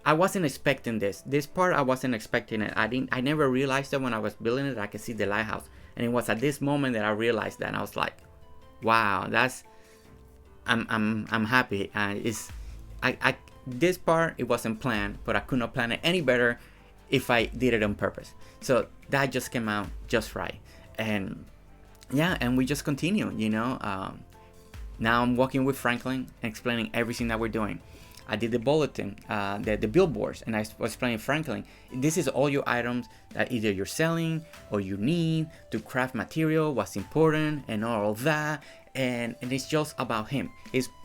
I wasn't expecting this. This part I wasn't expecting it. I never realized that when I was building it, I could see the lighthouse. And it was at this moment that I realized that. And I was like, wow, I'm happy. This part, it wasn't planned, but I could not plan it any better if I did it on purpose. So that just came out just right. And yeah, and we just continue, you know. Now I'm working with Franklin and explaining everything that we're doing. I did the bulletin, the billboards, and I was explaining Franklin. This is all your items that either you're selling or you need to craft material, what's important, and all of that. And it's just about him.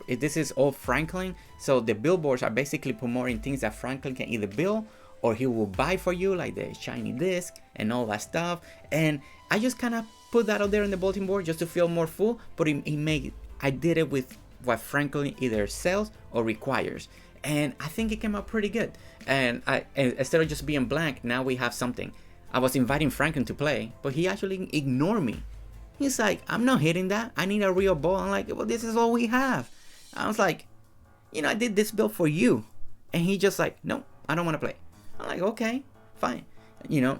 This is all Franklin. So the billboards are basically promoting things that Franklin can either build or he will buy for you, like the shiny disc and all that stuff. And I just kind of put that out there on the bulletin board just to feel more full. But I did it with what Franklin either sells or requires, and I think it came out pretty good. And instead of just being blank, now we have something. I was inviting Franklin to play, but he actually ignored me. He's like, I'm not hitting that. I need a real ball. I'm like, well, this is all we have. I was like, you know, I did this build for you. And he just like, no, I don't want to play. I'm like, okay, fine. You know,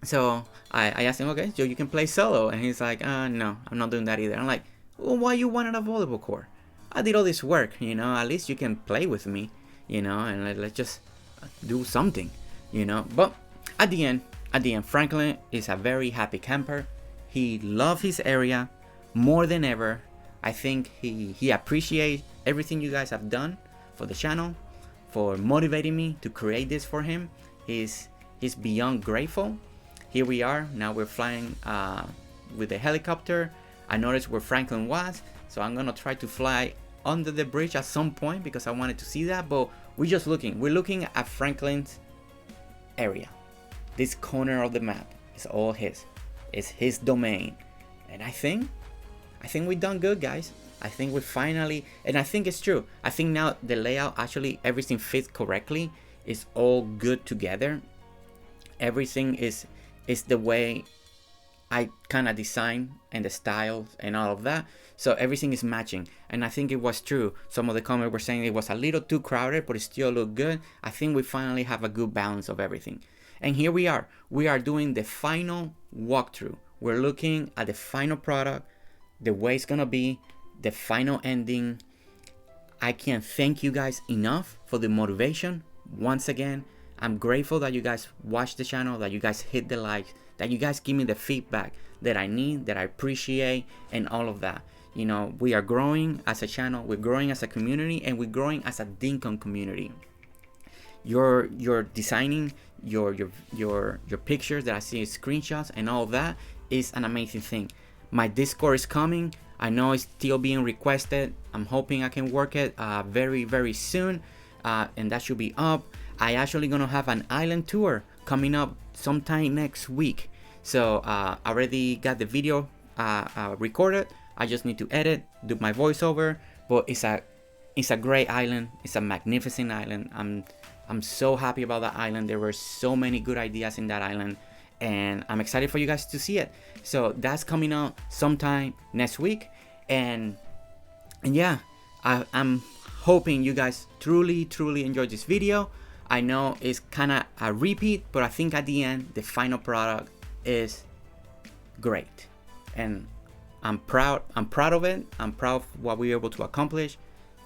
so I asked him, okay, so you can play solo. And he's like, no, I'm not doing that either. I'm like, well, why you wanted a volleyball court? I did all this work, you know, at least you can play with me, you know, and let's just do something, you know. But at the end, Franklin is a very happy camper. He loves his area more than ever. I think he appreciates everything you guys have done for the channel, for motivating me to create this for him. He's beyond grateful. Here we are, now we're flying with the helicopter. I noticed where Franklin was, so I'm gonna try to fly under the bridge at some point because I wanted to see that. But we're looking at Franklin's area. This corner of the map is all his. It's his domain. And I think we've done good, guys. I think we finally, and I think it's true. I think now the layout, actually everything fits correctly. It's all good together. Everything is the way I kind of designed, and the styles and all of that. So everything is matching. And I think it was true. Some of the comments were saying it was a little too crowded, but it still looked good. I think we finally have a good balance of everything. And here we are. We are doing the final walkthrough. We're looking at the final product, the way it's gonna be, the final ending. I can't thank you guys enough for the motivation. Once again, I'm grateful that you guys watch the channel, that you guys hit the likes, that you guys give me the feedback that I need, that I appreciate, and all of that. You know, we are growing as a channel, we're growing as a community, and we're growing as a Dinkum community. You're designing your pictures that I see, screenshots and all of that is an amazing thing. My Discord is coming. I know it's still being requested. I'm hoping I can work it very, very soon, and that should be up. I actually gonna have an island tour coming up sometime next week. So I already got the video recorded. I just need to edit, do my voiceover. But it's a great island. It's a magnificent island. I'm so happy about that island. There were so many good ideas in that island, and I'm excited for you guys to see it. So that's coming out sometime next week, and yeah, I'm hoping you guys truly enjoyed this video. I know it's kind of a repeat, but I think at the end the final product is great, and I'm proud of it. I'm proud of what we were able to accomplish.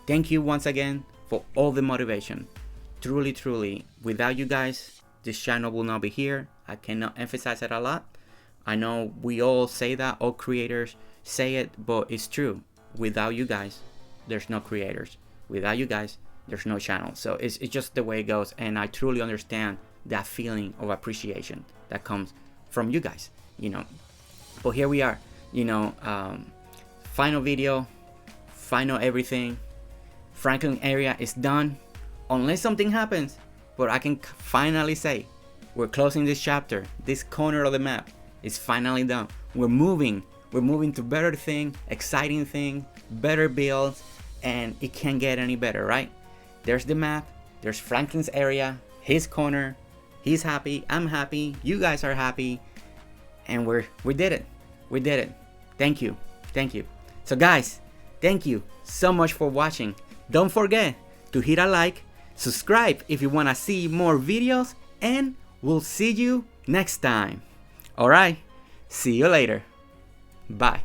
Thank you once again for all the motivation. Truly, without you guys, this channel will not be here. I cannot emphasize it a lot. I know we all say that, all creators say it, but it's true. Without you guys, there's no creators. Without you guys, there's no channel. So it's just the way it goes, and I truly understand that feeling of appreciation that comes from you guys, you know. But here we are, you know, final video, final everything. Franklin area is done, unless something happens, but I can finally say we're closing this chapter. This corner of the map is finally done. We're moving to better thing, exciting thing, better builds, and it can't get any better, right? There's the map, There's Franklin's area, his corner. He's happy, I'm happy, you guys are happy, and we did it. We did it. Thank you. Thank you. So guys, thank you so much for watching. Don't forget to hit a like, subscribe if you want to see more videos, and we'll see you next time. Alright, see you later. Bye.